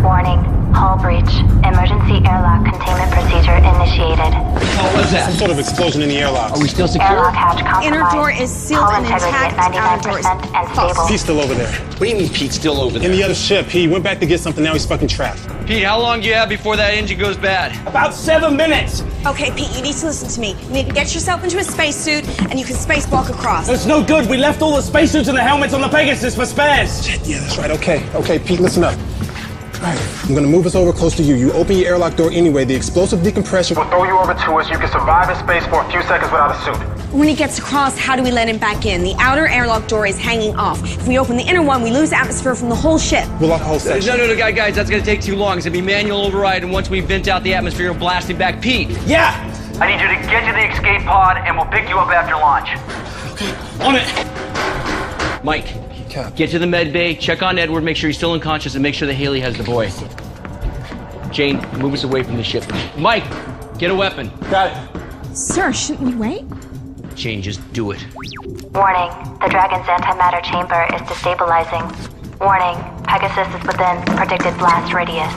Warning, hull breach. Emergency airlock containment procedure initiated. What was that? Some sort of explosion in the airlock. Are we still secure? Airlock hatch compromised. Inner door is sealed Hull and integrity intact. at Outer door is 99% and stable. Pete's still over there. What do you mean Pete's still over there? In the other ship. He went back to get something, now he's fucking trapped. Pete, how long do you have before that engine goes bad? About 7 minutes. Okay, Pete, you need to listen to me. You need to get yourself into a spacesuit, and you can spacewalk across. It's no good. We left all the spacesuits and the helmets on the Pegasus for spares. Shit, yeah, that's right. Okay, Pete, listen up. All right, I'm gonna move us over close to you. You open your airlock door anyway. The explosive decompression We'll throw you over to us. You can survive in space for a few seconds without a suit. When he gets across, how do we let him back in? The outer airlock door is hanging off. If we open the inner one, we lose atmosphere from the whole ship. We'll lock the whole section. No, guys, that's gonna take too long. It's gonna be manual override, and once we vent out the atmosphere, we'll blast it back. Pete! Yeah! I need you to get to the escape pod, and we'll pick you up after launch. On it! Mike, get to the med bay, check on Edward, make sure he's still unconscious, and make sure that Haley has the boy. Jane, move us away from the ship. Mike, get a weapon. Got it. Sir, shouldn't we wait? Jane, just do it. Warning, the Dragon's antimatter chamber is destabilizing. Warning, Pegasus is within predicted blast radius.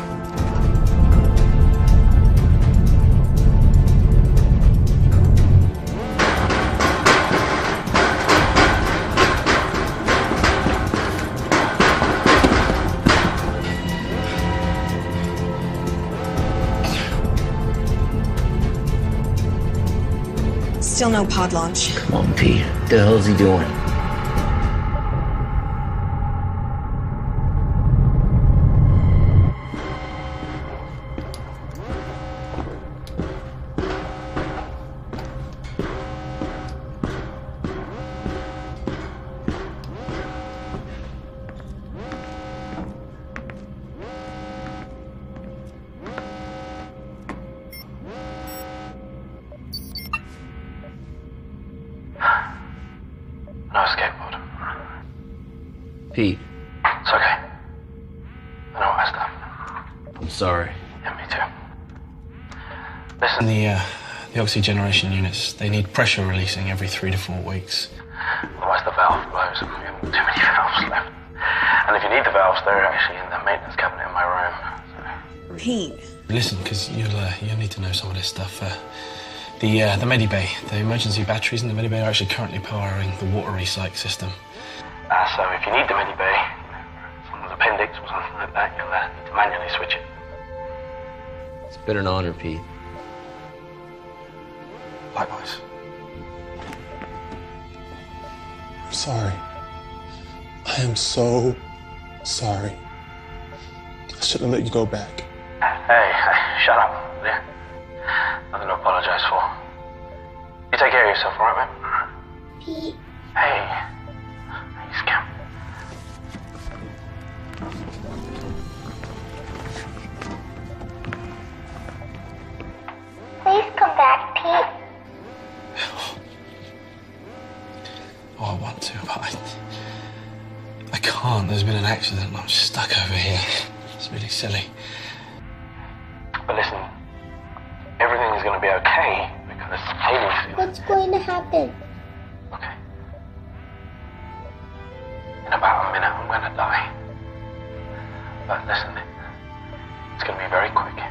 Still no pod launch. Come on, Pete. What the hell is he doing? No escape pod. Pete, It's okay. I know what I done. I'm sorry. Yeah, me too. Listen. The oxygeneration units, they need pressure releasing every 3 to 4 weeks. Otherwise the valve blows and we have too many valves left. And if you need the valves, they're actually in the maintenance cabinet in my room. Pete. Listen, because you'll need to know some of this stuff. The Medibay, the emergency batteries in the Medibay are actually currently powering the water recycle system. So if you need the Medibay, someone's appendix or something like that, you'll need to manually switch it. It's been an honor, Pete. Likewise. I'm sorry. I am so sorry. I shouldn't have let you go back. Hey, shut up, yeah? Nothing to apologize for. You take care of yourself, alright, man? Pete. Hey. You scamp. Please come back, Pete. Oh, I want to, but I can't. There's been an accident and I'm stuck over here. It's really silly. But listen, everything is going to be okay because Haley's... What's going to happen? Okay. In about a minute, I'm going to die. But listen, it's going to be very quick.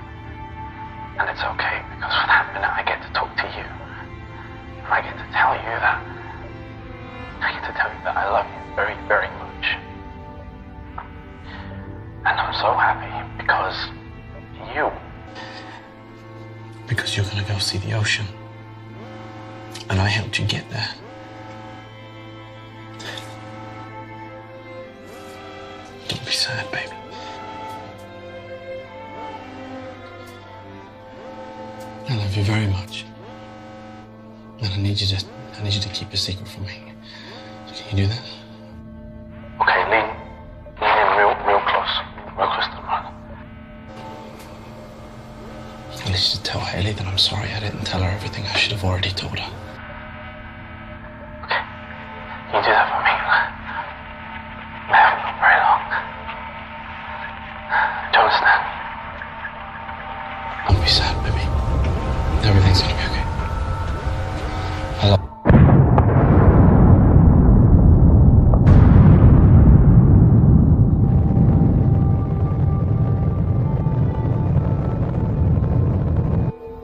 And it's okay because for that minute I get to talk to you. And I get to tell you that... I get to tell you that I love you very, very much. And I'm so happy because you... Because you're gonna go see the ocean. And I helped you get there. Don't be sad, baby. I love you very much. And I need you to keep a secret from me. Can you do that? Okay, lean in real close to the brother. At least just tell Haley that I'm sorry I didn't tell her everything I should have already told her. Can you do that for me? I haven't got very long. Do you understand? Don't be sad, baby. Everything's gonna be okay. I love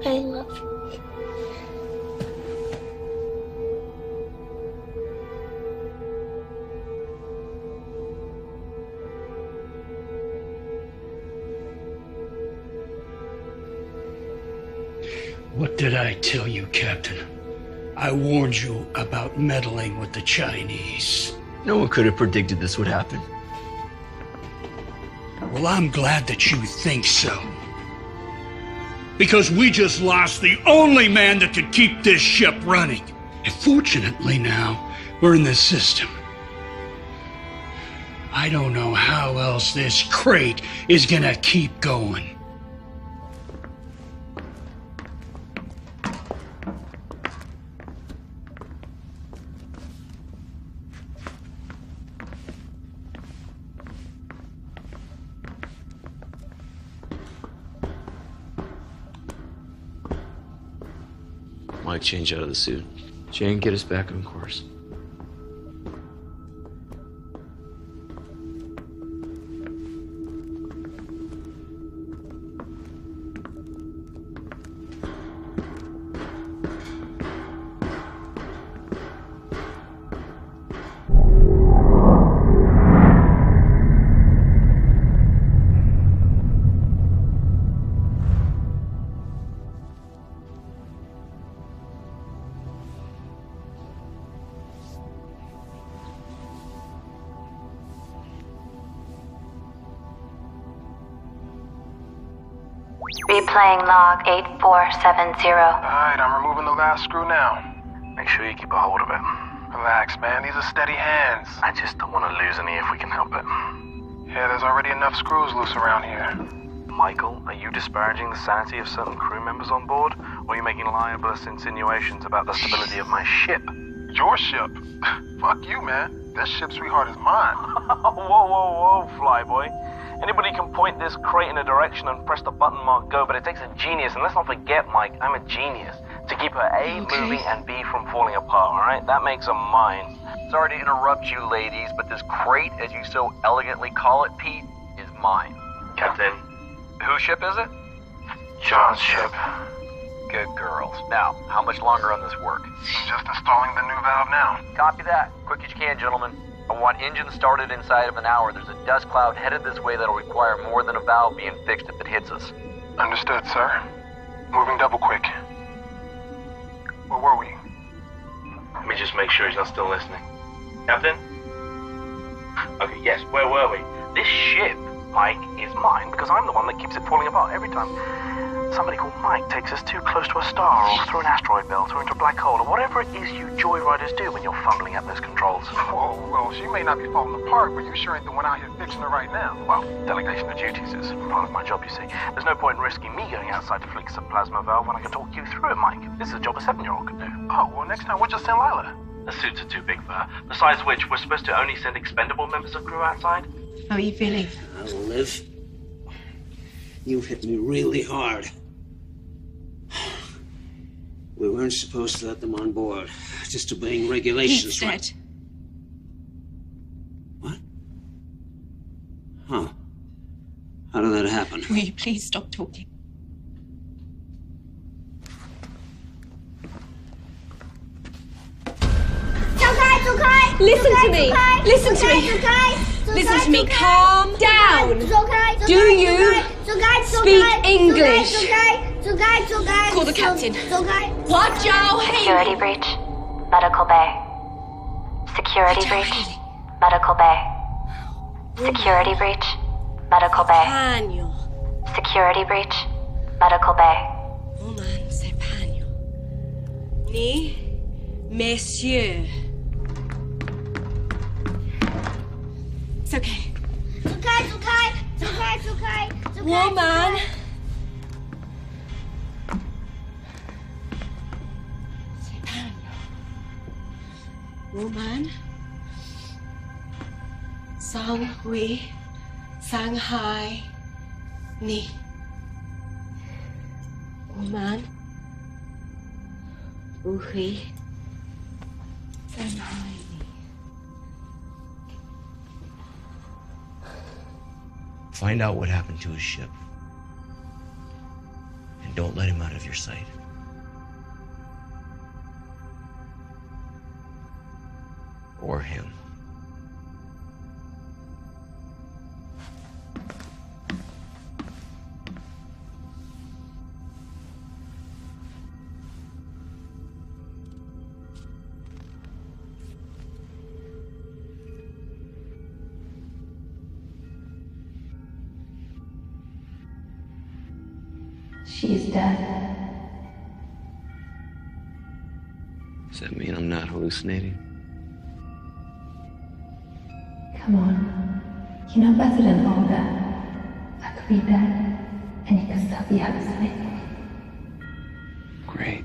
I love you. What did I tell you, Captain? I warned you about meddling with the Chinese. No one could have predicted this would happen. Well, I'm glad that you think so. Because we just lost the only man that could keep this ship running. And fortunately now, we're in the system. I don't know how else this crate is gonna keep going. Mike, change out of the suit. Jane, get us back on course. Replaying log 8470. Alright, I'm removing the last screw now. Make sure you keep a hold of it. Relax, man. These are steady hands. I just don't want to lose any if we can help it. Yeah, there's already enough screws loose around here. Michael, are you disparaging the sanity of certain crew members on board? Or are you making libelous insinuations about the stability of my ship? Your ship? Fuck you, man. This ship, sweetheart, is mine. Whoa, flyboy. Anybody can point this crate in a direction and press the button marked go, but it takes a genius, and let's not forget, Mike, I'm a genius, to keep her A moving and B from falling apart, alright? That makes her mine. Sorry to interrupt you, ladies, but this crate, as you so elegantly call it, Pete, is mine. Captain. Whose ship is it? John's ship. Good girls. Now, how much longer on this work? I'm just installing the new valve now. Copy that. Quick as you can, gentlemen. I want engines started inside of an hour. There's a dust cloud headed this way that'll require more than a valve being fixed if it hits us. Understood, sir. Moving double quick. Where were we? Let me just make sure he's not still listening. Captain? Okay, yes, where were we? This ship, Mike, is mine because I'm the one that keeps it falling apart every time somebody called Mike takes us too close to a star or through an asteroid belt or into a black hole or whatever it is you joyriders do when you're fumbling at those controls. Whoa, well, she may not be falling apart, but you sure ain't the one out here fixing her right now. Well, delegation of duties is part of my job, you see. There's no point in risking me going outside to fix a plasma valve when I can talk you through it, Mike. This is a job a 7-year-old could do. Oh, well, next time we'll just send Lila. The suits are too big for her. Besides which, we're supposed to only send expendable members of crew outside. How are you feeling? Liv, you hit me really hard. We weren't supposed to let them on board. Just obeying regulations. Pete's dead. What? Huh. How did that happen? Will you please stop talking? Listen to me. Listen to me. Listen to me. Calm down. Do you speak English? Call the captain. What, Joe? Security breach. Medical bay. Security breach. Medical bay. Security breach. Medical bay. Security breach. Medical bay. Woman, c'est Pagno. Ni, messieurs. It's okay. Woman. C'est Pagno. Woman. 伤回、伤害你，我们不会伤害你。 Find out what happened to his ship. And don't let him out of your sight. Or him. She is dead. Does that mean I'm not hallucinating? Come on. You know better than all that. I could be dead, and you could still be hallucinating. Great.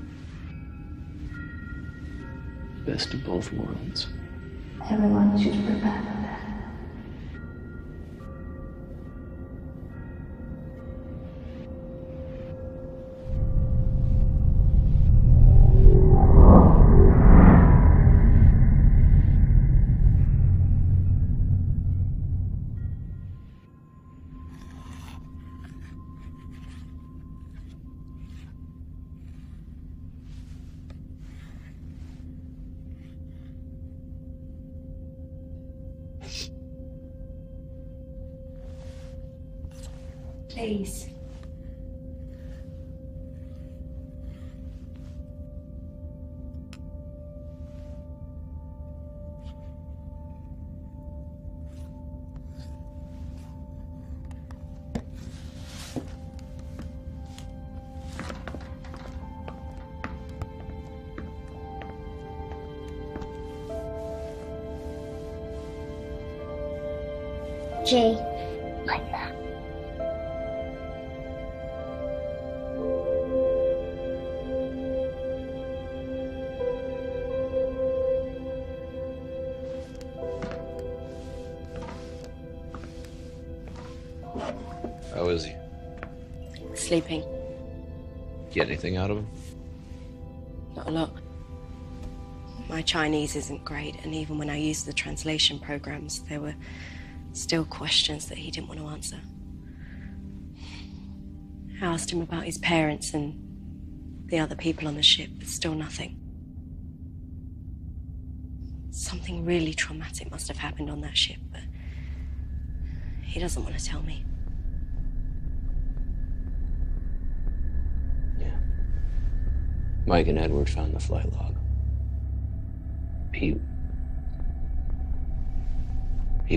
Best of both worlds. Everyone should prepare for that. Please. Jay, like that. How is he? Sleeping. Get anything out of him? Not a lot. My Chinese isn't great, and even when I used the translation programs, there were still questions that he didn't want to answer. I asked him about his parents and the other people on the ship, but still nothing. Something really traumatic must have happened on that ship, but he doesn't want to tell me. Mike and Edward found the flight log. Pete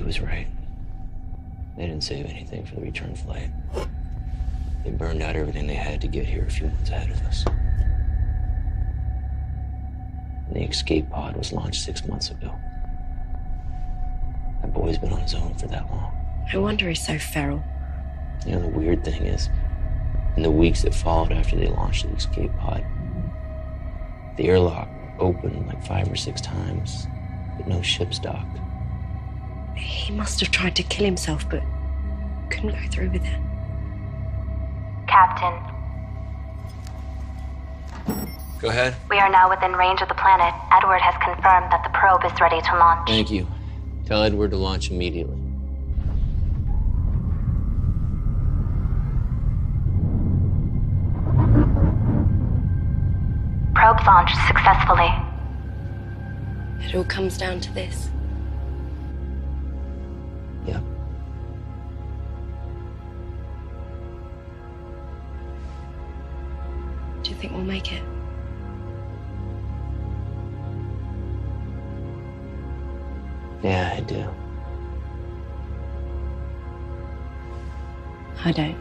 was right. They didn't save anything for the return flight. They burned out everything they had to get here a few months ahead of us. And the escape pod was launched 6 months ago. That boy's been on his own for that long. No wonder he's so feral. You know, the weird thing is, in the weeks that followed after they launched the escape pod, the airlock opened like 5 or 6 times, but no ships docked. He must have tried to kill himself, but couldn't go through with it. Captain, Go ahead. we are now within range of the planet. Edward has confirmed that the probe is ready to launch. Thank you. Tell Edward to launch immediately. Probe launched successfully. It all comes down to this. Yeah. Do you think we'll make it? Yeah, I do. I don't.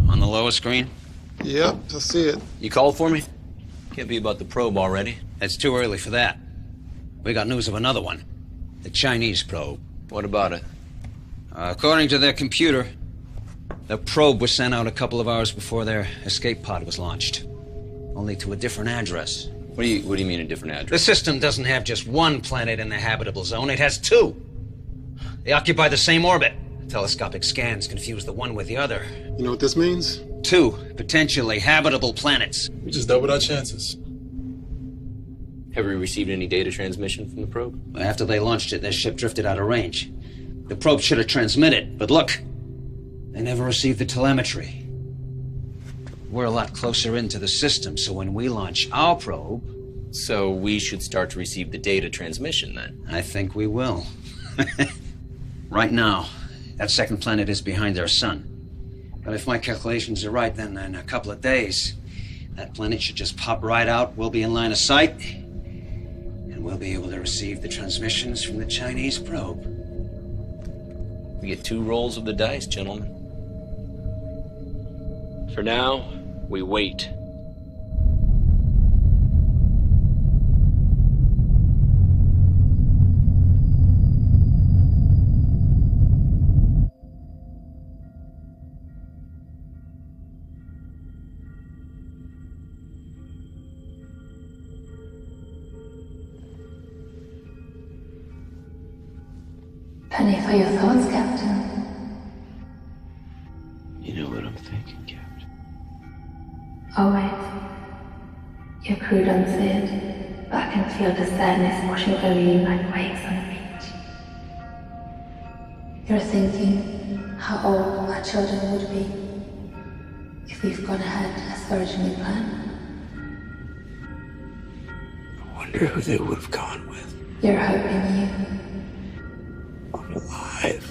On the lower screen? Yep, I see it. You called for me? Can't be about the probe already. It's too early for that. We got news of another one. The Chinese probe. What about it? According to their computer, the probe was sent out a couple of hours before their escape pod was launched. Only to a different address. What do you mean a different address? The system doesn't have just one planet in the habitable zone, it has two. They occupy the same orbit. Telescopic scans confuse the one with the other. You know what this means? Two potentially habitable planets. We just doubled our chances. Have we received any data transmission from the probe? After they launched it, their ship drifted out of range. The probe should have transmitted, but look, they never received the telemetry. We're a lot closer into the system, so when we launch our probe... So we should start to receive the data transmission, then? I think we will. Right now, that second planet is behind their sun. But if my calculations are right, then in a couple of days, that planet should just pop right out, we'll be in line of sight, and we'll be able to receive the transmissions from the Chinese probe. We get 2 rolls of the dice, gentlemen. For now, we wait. Penny for your thoughts, Captain. You know what I'm thinking, Captain. Oh wait. Your crew don't see it, but I can feel the sadness washing over you like waves on the beach. You're thinking how old our children would be if we've gone ahead as originally planned. I wonder who they would have gone with. You're hoping you. Alive.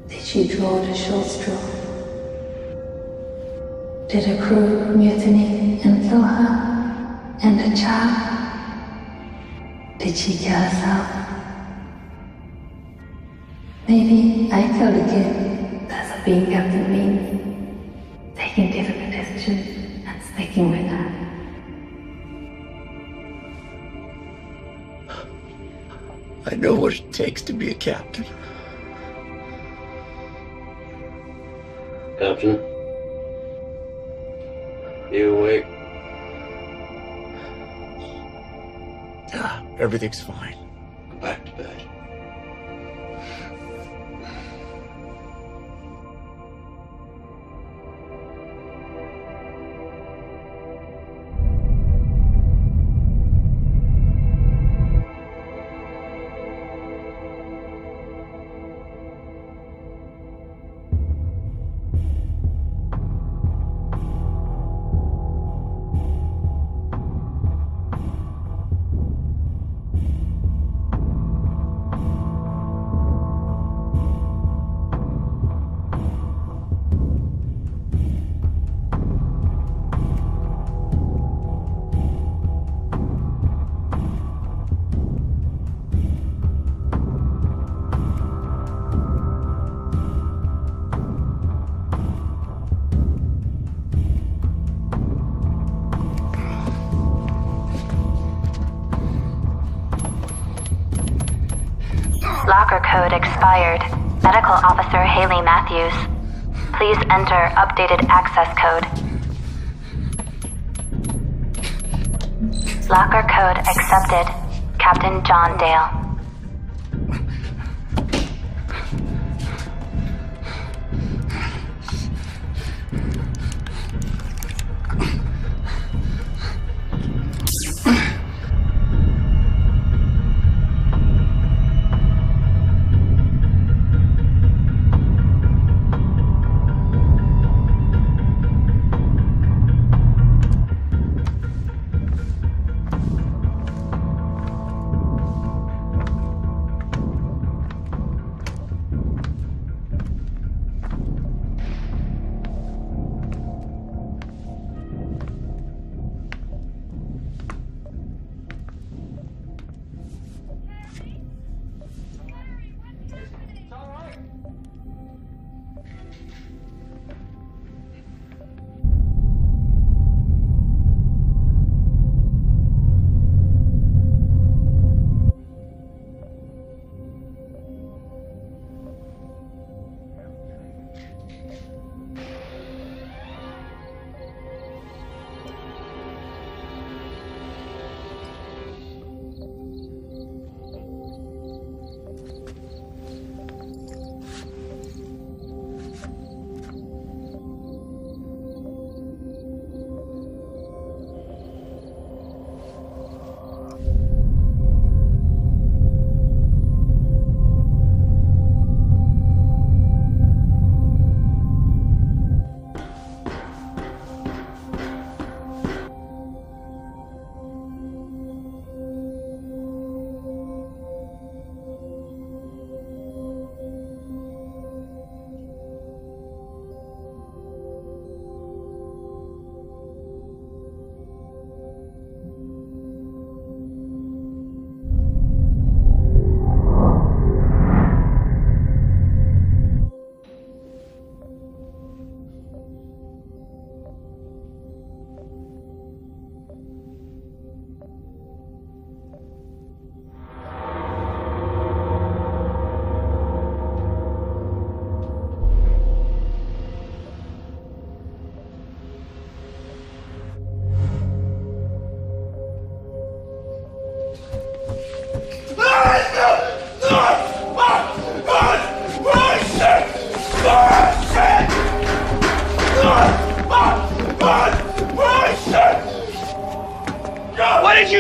Did she draw the short straw? Did her crew mutiny and kill her? And the child? Did she kill herself? Maybe I killed the kid. That's what being captain means. Taking difficult decisions and sticking with her. I know what it takes to be a captain. Captain? You awake? Everything's fine. Go back to bed. Locker code expired. Medical Officer Haley Matthews. Please enter updated access code. Locker code accepted. Captain John Dale.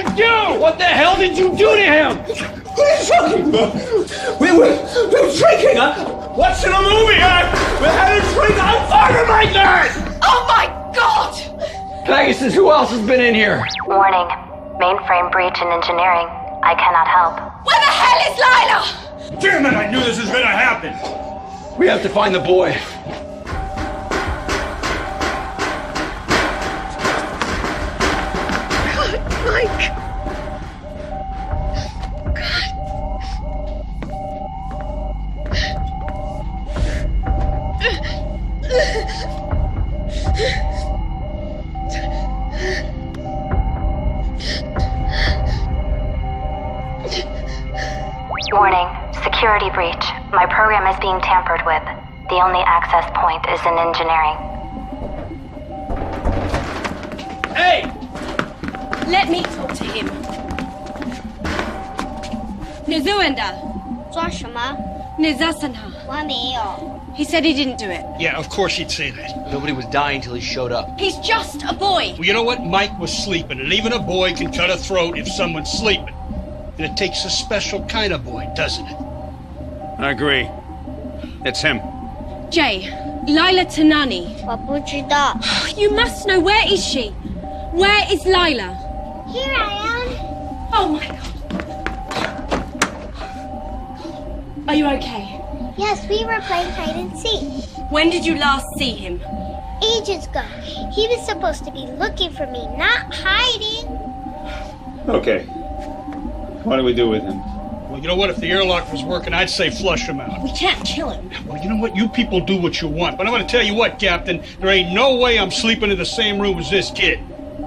I do? What the hell did you do to him? What are you talking about? We were drinking, huh? What's in a movie, huh? We had a drink on fire like that! Oh my God! Pegasus, who else has been in here? Warning. Mainframe breach in engineering. I cannot help. Where the hell is Lila? Damn it, I knew this was gonna happen. We have to find the boy. Mike. Warning. Security breach. My program is being tampered with. The only access point is in engineering. Hey! Let me talk to him. Nizuenda. 抓什么？ Nizasanha. 我还没有。 He said he didn't do it. Yeah, of course he'd say that. Nobody was dying till he showed up. He's just a boy. Well, you know what? Mike was sleeping, and even a boy can cut a throat if someone's sleeping. And it takes a special kind of boy, doesn't it? I agree. It's him. Jay, Lila Tanani. 我不知道。 You must know. Where is she? Where is Lila? Here I am. Oh my God. Are you okay? Yes, we were playing hide and seek. When did you last see him? Ages ago. He was supposed to be looking for me, not hiding. Okay. What do we do with him? Well, you know what? If the airlock was working, I'd say flush him out. We can't kill him. Well, you know what? You people do what you want. But I'm going to tell you what, Captain. There ain't no way I'm sleeping in the same room as this kid.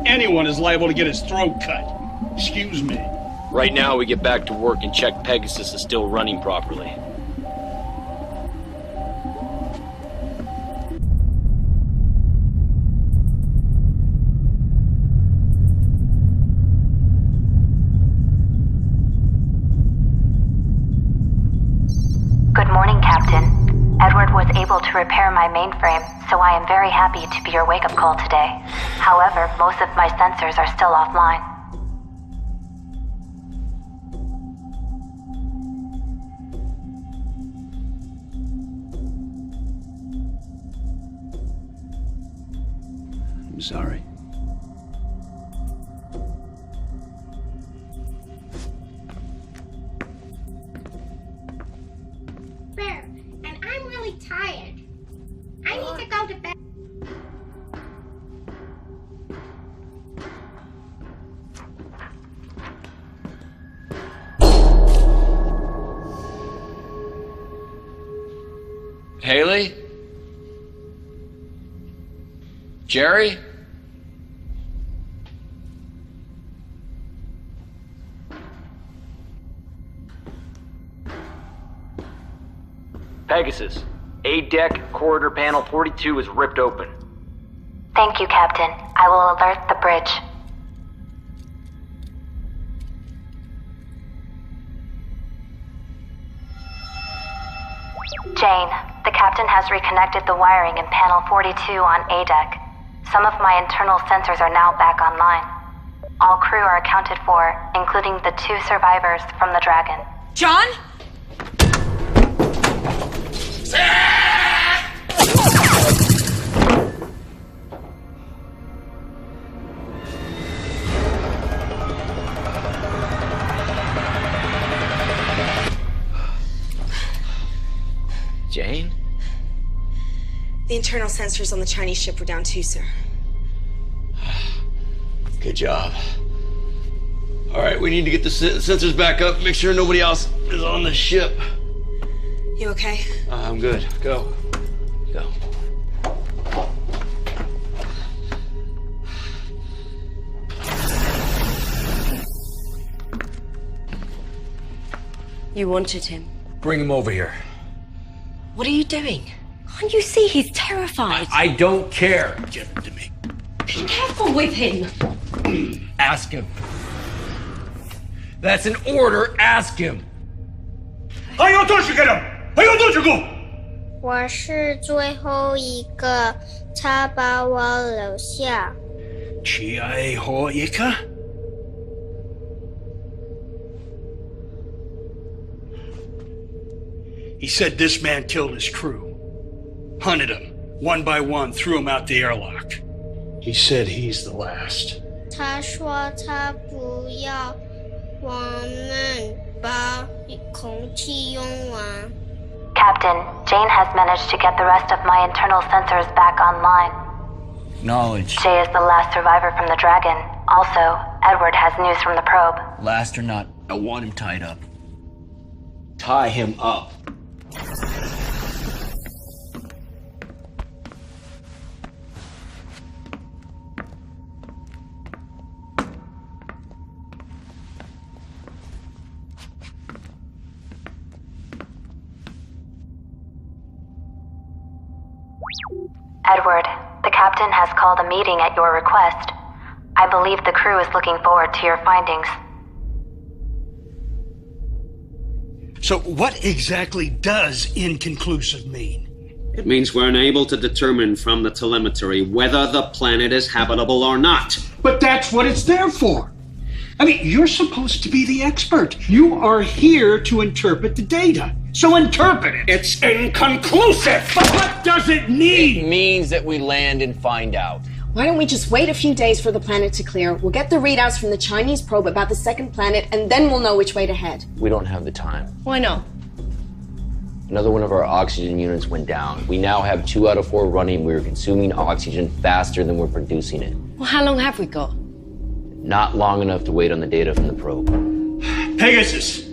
Anyone is liable to get his throat cut. Excuse me. Right now, we get back to work and check Pegasus is still running properly. Good morning, Captain. Edward was able to repair my mainframe, so I am very happy to be your wake-up call today. However, most of my sensors are still offline. I'm sorry. Bear, and I'm really tired. I need to go to bed. Haley? Jerry? Pegasus, A deck, corridor panel 42 is ripped open. Thank you, Captain. I will alert the bridge. Jane, the captain has reconnected the wiring in panel 42 on A deck. Some of my internal sensors are now back online. All crew are accounted for, including the 2 survivors from the Dragon. John? Jane? The internal sensors on the Chinese ship were down too, sir. Good job. All right, we need to get the sensors back up, make sure nobody else is on the ship. You okay? I'm good. Go. Go. You wanted him. Bring him over here. What are you doing? Can't you see he's terrified? I don't care. Give it to me. Be careful with him. Ask him. That's an order. Ask him. 还有多少个人？还有多少个？我是最后一个，他把我留下。最后一个？ He said this man killed his crew. Hunted them, one by one, threw them out the airlock. He said he's the last. 他说他不要我们把空气用完。 Captain, Jane has managed to get the rest of my internal sensors back online. Knowledge. Jay is the last survivor from the Dragon. Also, Edward has news from the probe. Last or not, I want him tied up. Tie him up. Edward, the captain has called a meeting at your request. I believe the crew is looking forward to your findings. So what exactly does inconclusive mean? It means we're unable to determine from the telemetry whether the planet is habitable or not. But that's what it's there for. I mean, you're supposed to be the expert. You are here to interpret the data. So interpret it. It's inconclusive! But what does it mean? It means that we land and find out. Why don't we just wait a few days for the planet to clear? We'll get the readouts from the Chinese probe about the second planet, and then we'll know which way to head. We don't have the time. Why not? Another one of our oxygen units went down. We now have 2 out of 4 running. We're consuming oxygen faster than we're producing it. Well, how long have we got? Not long enough to wait on the data from the probe. Pegasus.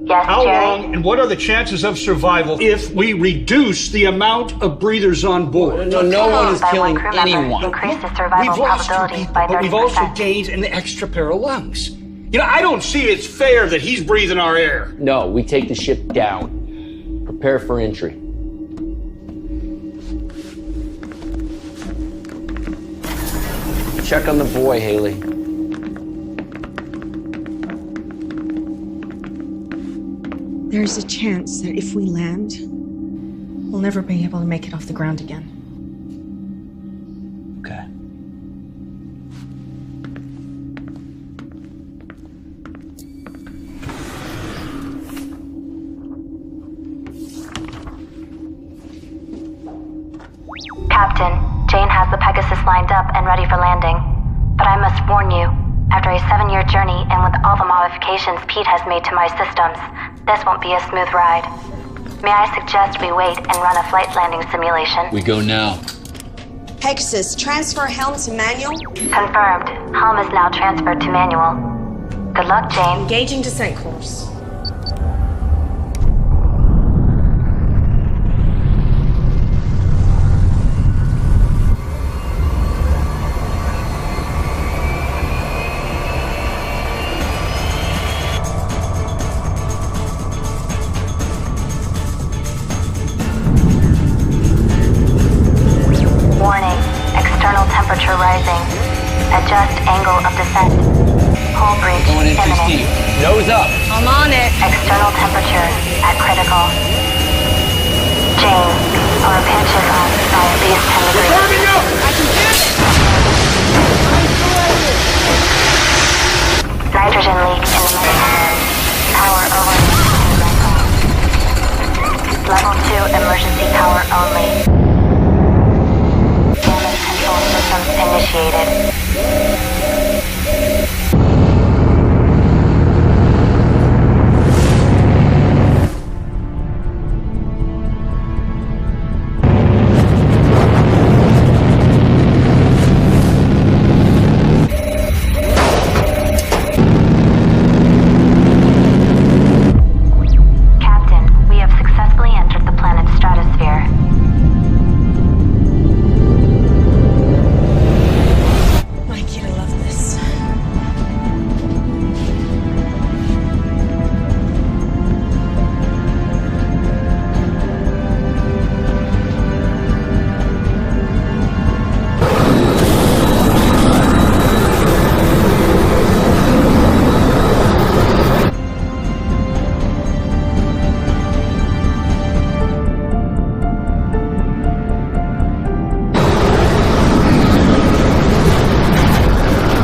Yes, How Jerry? long and what are the chances of survival if we reduce the amount of breathers on board? No one is killing anyone. Increase the survival We've lost 2 probability people, by but we've also 30%. gained an extra pair of lungs. You know, I don't see it's fair that he's breathing our air. No, we take the ship down. Prepare for entry. Check on the boy, Haley. There's a chance that if we land, we'll never be able to make it off the ground again. Okay. Captain, Jane has the Pegasus lined up and ready for landing. But I must warn you, after a 7-year journey and with all the modifications Pete has made to my systems, this won't be a smooth ride. May I suggest we wait and run a flight landing simulation? We go now. Pegasus, transfer helm to manual. Confirmed. Helm is now transferred to manual. Good luck, Jane. Engaging descent course. Warning. External temperature rising. Adjust angle of descent. Hull breach Going in too imminent. steep. Nose up. I'm on it. External temperature at critical. Jane, our pitch is off by at least 10 degrees. Nitrogen leak in the medical. Power over. Level 2 emergency power only. Damage control systems initiated. Captain, we have successfully entered the planet's stratosphere. Mikey, I love this.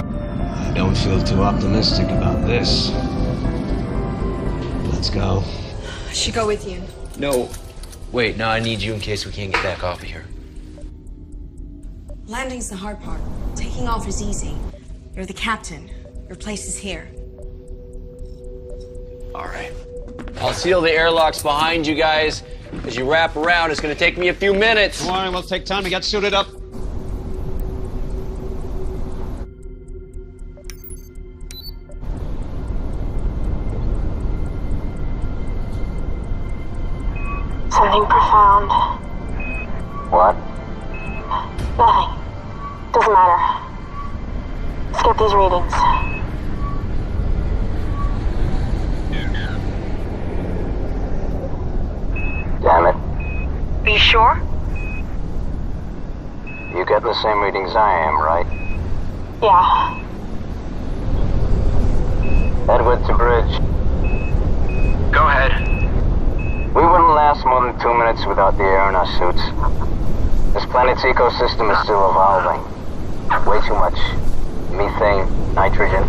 I don't feel too optimistic about this. Let's go. I should go with you. No. Wait, no, I need you in case we can't get back off of here. Landing's the hard part. Taking off is easy. You're the captain. Your place is here. All right. I'll seal the airlocks behind you guys. As you wrap around, it's gonna take me a few minutes. Don't worry, we'll take time to get suited up. Something profound. What? Nothing. Doesn't matter. Let's get these readings. Damn it. Are you sure? You getting the same readings I am, right? Yeah. Edward to bridge. Go ahead. We wouldn't last more than 2 minutes without the air in our suits. This planet's ecosystem is still evolving. Way too much methane, nitrogen.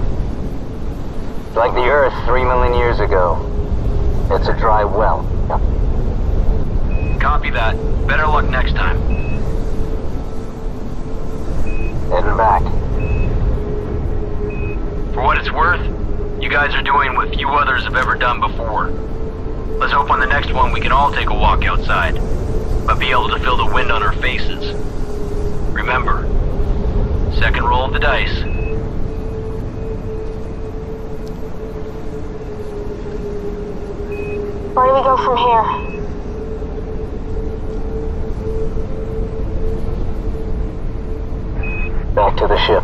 Like the Earth 3 million years ago. It's a dry well. Copy that. Better luck next time. Heading back. For what it's worth, you guys are doing what few others have ever done before. Let's hope on the next one we can all take a walk outside, but be able to feel the wind on our faces. Remember, second roll of the dice. Where do we go from here? Back to the ship.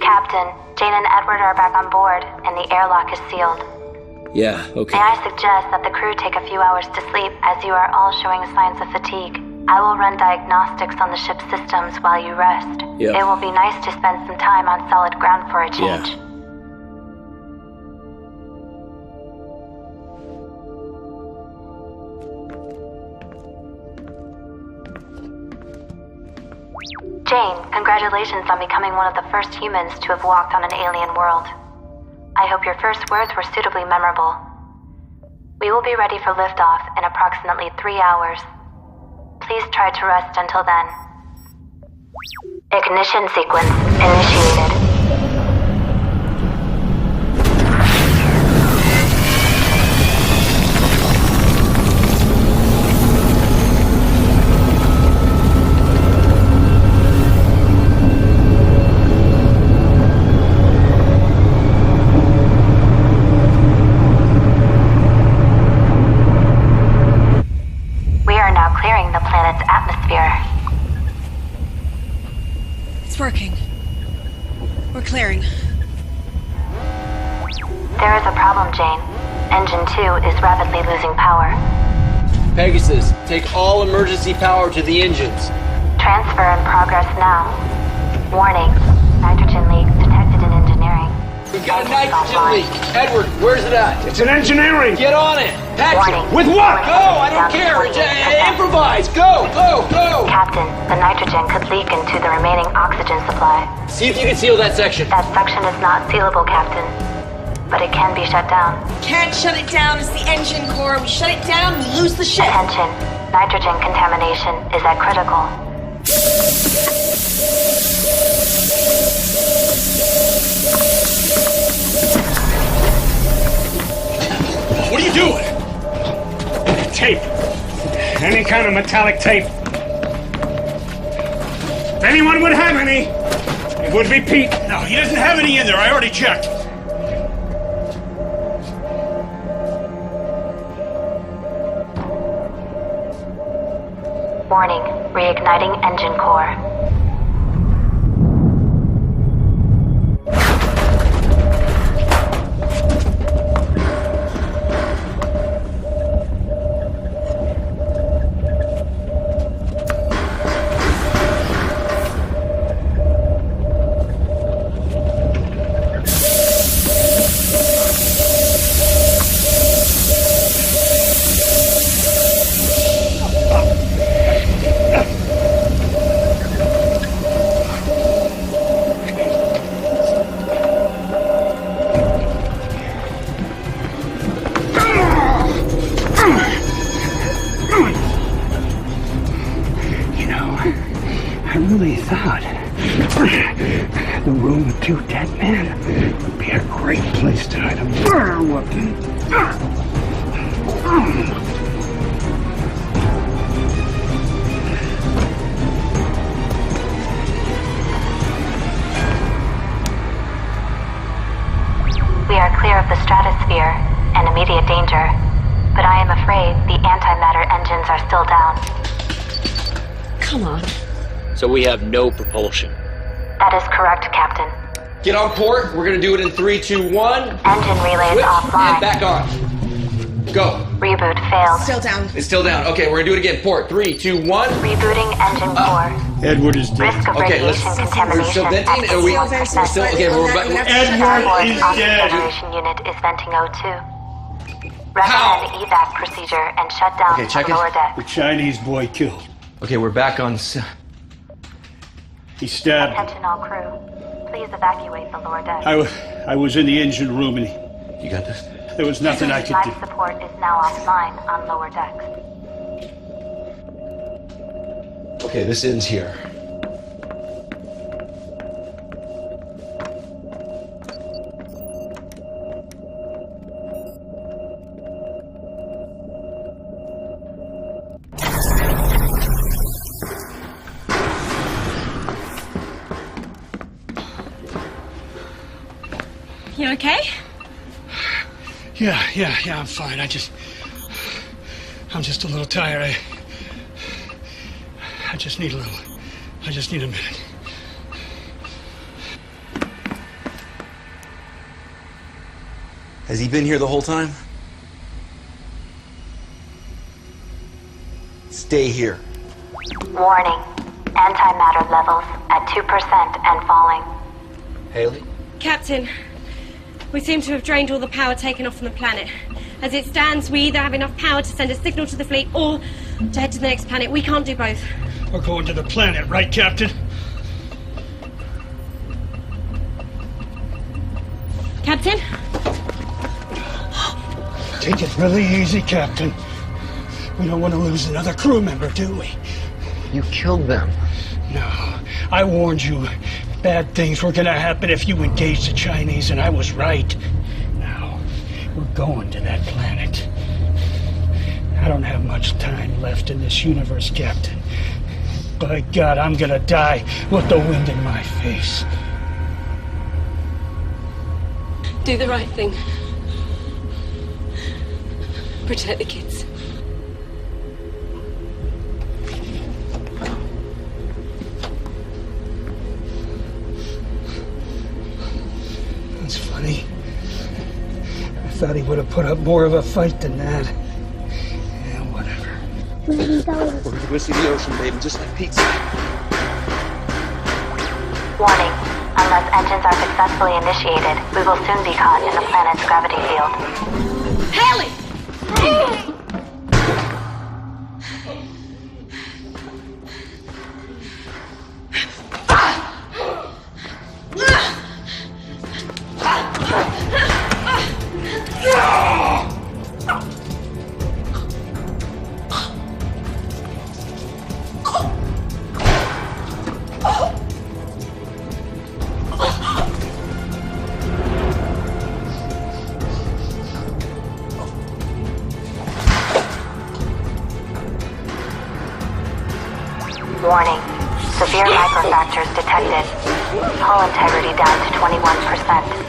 Captain, Jane and Edward are back on board, and the airlock is sealed. Yeah, okay. May I suggest that the crew take a few hours to sleep as you are all showing signs of fatigue? I will run diagnostics on the ship's systems while you rest. Yeah. It will be nice to spend some time on solid ground for a change. Yeah. Jane, congratulations on becoming one of the first humans to have walked on an alien world. I hope your first words were suitably memorable. We will be ready for liftoff in approximately 3 hours. Please try to rest until then. Ignition sequence initiated. Clearing the planet's atmosphere. It's working. We're clearing. There is a problem, Jane. Engine 2 is rapidly losing power. Pegasus, take all emergency power to the engines. Transfer in progress now. Warning, nitrogen leak detected in engineering. We've got a nitrogen leak. Edward, where's it at? It's in engineering. Get on it. Patrick. With what? Go, I don't care. Improvise. Go. Captain, the nitrogen could leak into the remaining oxygen supply. See if you can seal that section. That section is not sealable, Captain. But it can be shut down. Can't shut it down. It's the engine core. We shut it down, we lose the ship. Attention. Nitrogen contamination is at critical. What are you doing? Tape. Any kind of metallic tape. If anyone would have any, it would be Pete. No, he doesn't have any in there. I already checked. Warning, reigniting engine core. thought. The room with 2 dead men would be a great place to hide a murder weapon. We are clear of the stratosphere and immediate danger, but I am afraid the antimatter engines are still down. Come on. So we have no propulsion. That is correct, Captain. Get on port. We're gonna do it in 3, 2, 1. Engine relay is Switch offline. and back on. Go. Reboot failed. Still down. It's still down. Okay, we're gonna do it again. Port. 3, 2, 1. Rebooting engine core. Edward is dead. Risk of Okay, radiation we're contamination still venting, at and we're 61%. still okay. We're back. Edward is dead. Generation unit is venting O2. Recommend evac procedure and shut down Okay, check the lower deck. The Chinese boy killed. Okay, we're back on. He stabbed. Attention all crew. Please evacuate the lower deck. I was in the engine room and You got this? there was nothing I could do. Life support is now offline on lower decks. Okay, this ends here. You okay? Yeah, I'm fine. I'm just a little tired. I just need a minute. Has he been here the whole time? Stay here. Warning. Antimatter levels at 2% and falling. Haley? Captain, we seem to have drained all the power taken off from the planet. As it stands, we either have enough power to send a signal to the fleet or to head to the next planet. We can't do both. We're going to the planet, right, Captain? Captain? Take it really easy, Captain. We don't want to lose another crew member, do we? You killed them. No, I warned you. Bad things were gonna happen if you engaged the Chinese, and I was right. Now, we're going to that planet. I don't have much time left in this universe, Captain. By God, I'm gonna die with the wind in my face. Do the right thing. Protect the kids. It's funny. I thought he would have put up more of a fight than that. Yeah, whatever. We're gonna go see the ocean, babe, just like Pete said. Warning. Unless engines are successfully initiated, we will soon be caught in the planet's gravity field. Haley! Warning. Severe microfractures detected. Hull integrity down to 21%.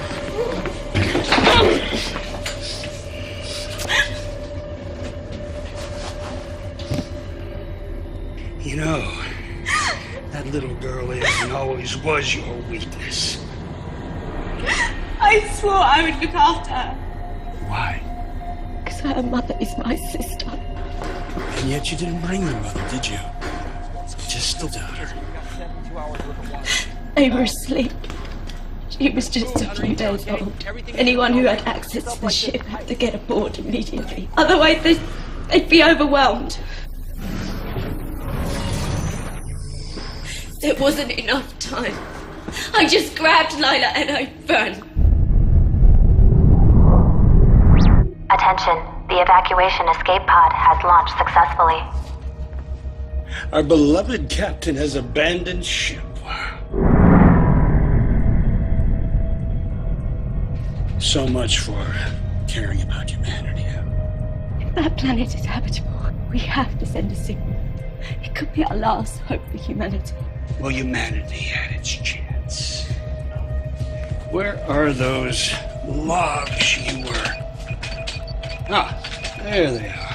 You know, that little girl is and always was your weakness. I swore I would look after her. Why? Because her mother is my sister. And yet you didn't bring the mother, did you? Just the daughter. They were asleep. She was just a few days old. Anyone who had access to the ship had to get aboard immediately. Otherwise, they'd be overwhelmed. There wasn't enough time. I just grabbed Lila and I ran. Attention. The evacuation escape pod has launched successfully. Our beloved captain has abandoned ship. So much for caring about humanity. If that planet is habitable, we have to send a signal. It could be our last hope for humanity. Well, humanity had its chance. Where are those logs you were? Ah, there they are.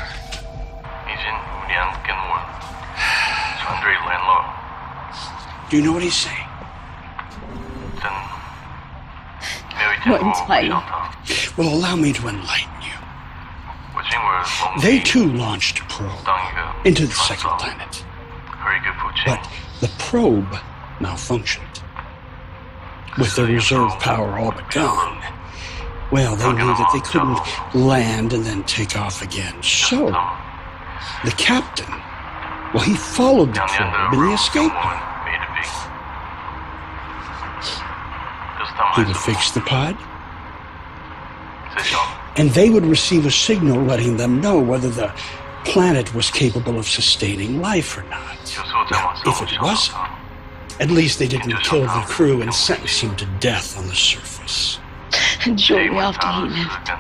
Do you know what he's saying? Not entirely. Well, allow me to enlighten you. They too launched a probe into the second planet. But the probe malfunctioned. With their reserve power all but gone, well, they knew that they couldn't land and then take off again. So, the captain, well, he followed the probe in the escape pod. He would fix the pod, and they would receive a signal letting them know whether the planet was capable of sustaining life or not. Now, if it wasn't, at least they didn't kill the crew and sentence him to death on the surface. And shortly after he left,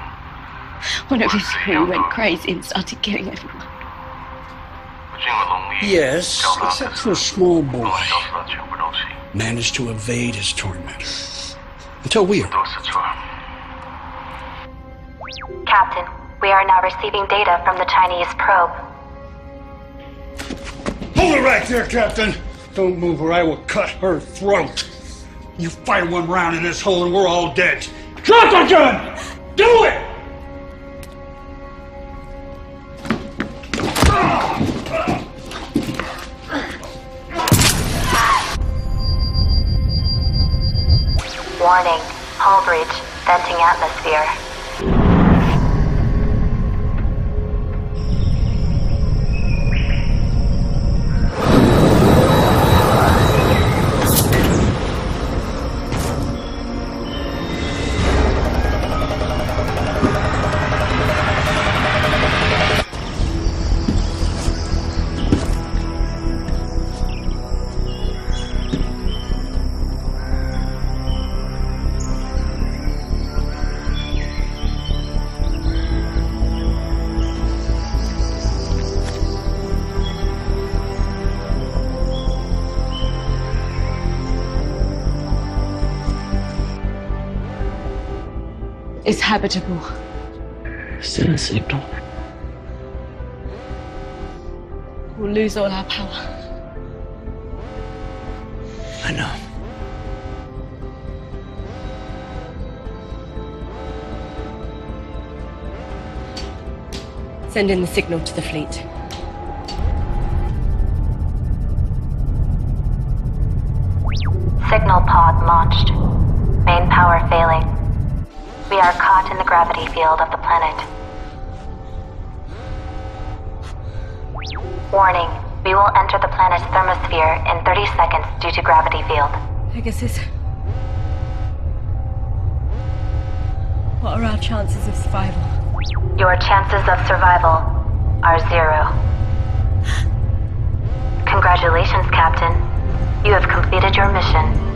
one of his crew went crazy and started killing everyone. Yes, except for a small boy. Managed to evade his tormentor. Until we arrived. Captain, we are now receiving data from the Chinese probe. Hold it right there, Captain! Don't move or I will cut her throat. You fire one round in this hole and we're all dead. Drop the gun! Do it! Warning, hull breach, venting atmosphere. It's habitable. Send a signal. We'll lose all our power. I know. Send in the signal to the fleet. Signal pod launched. Main power failing. We are caught in the gravity field of the planet. Warning, we will enter the planet's thermosphere in 30 seconds due to gravity field. Pegasus. What are our chances of survival? Your chances of survival are 0. Congratulations, Captain. You have completed your mission.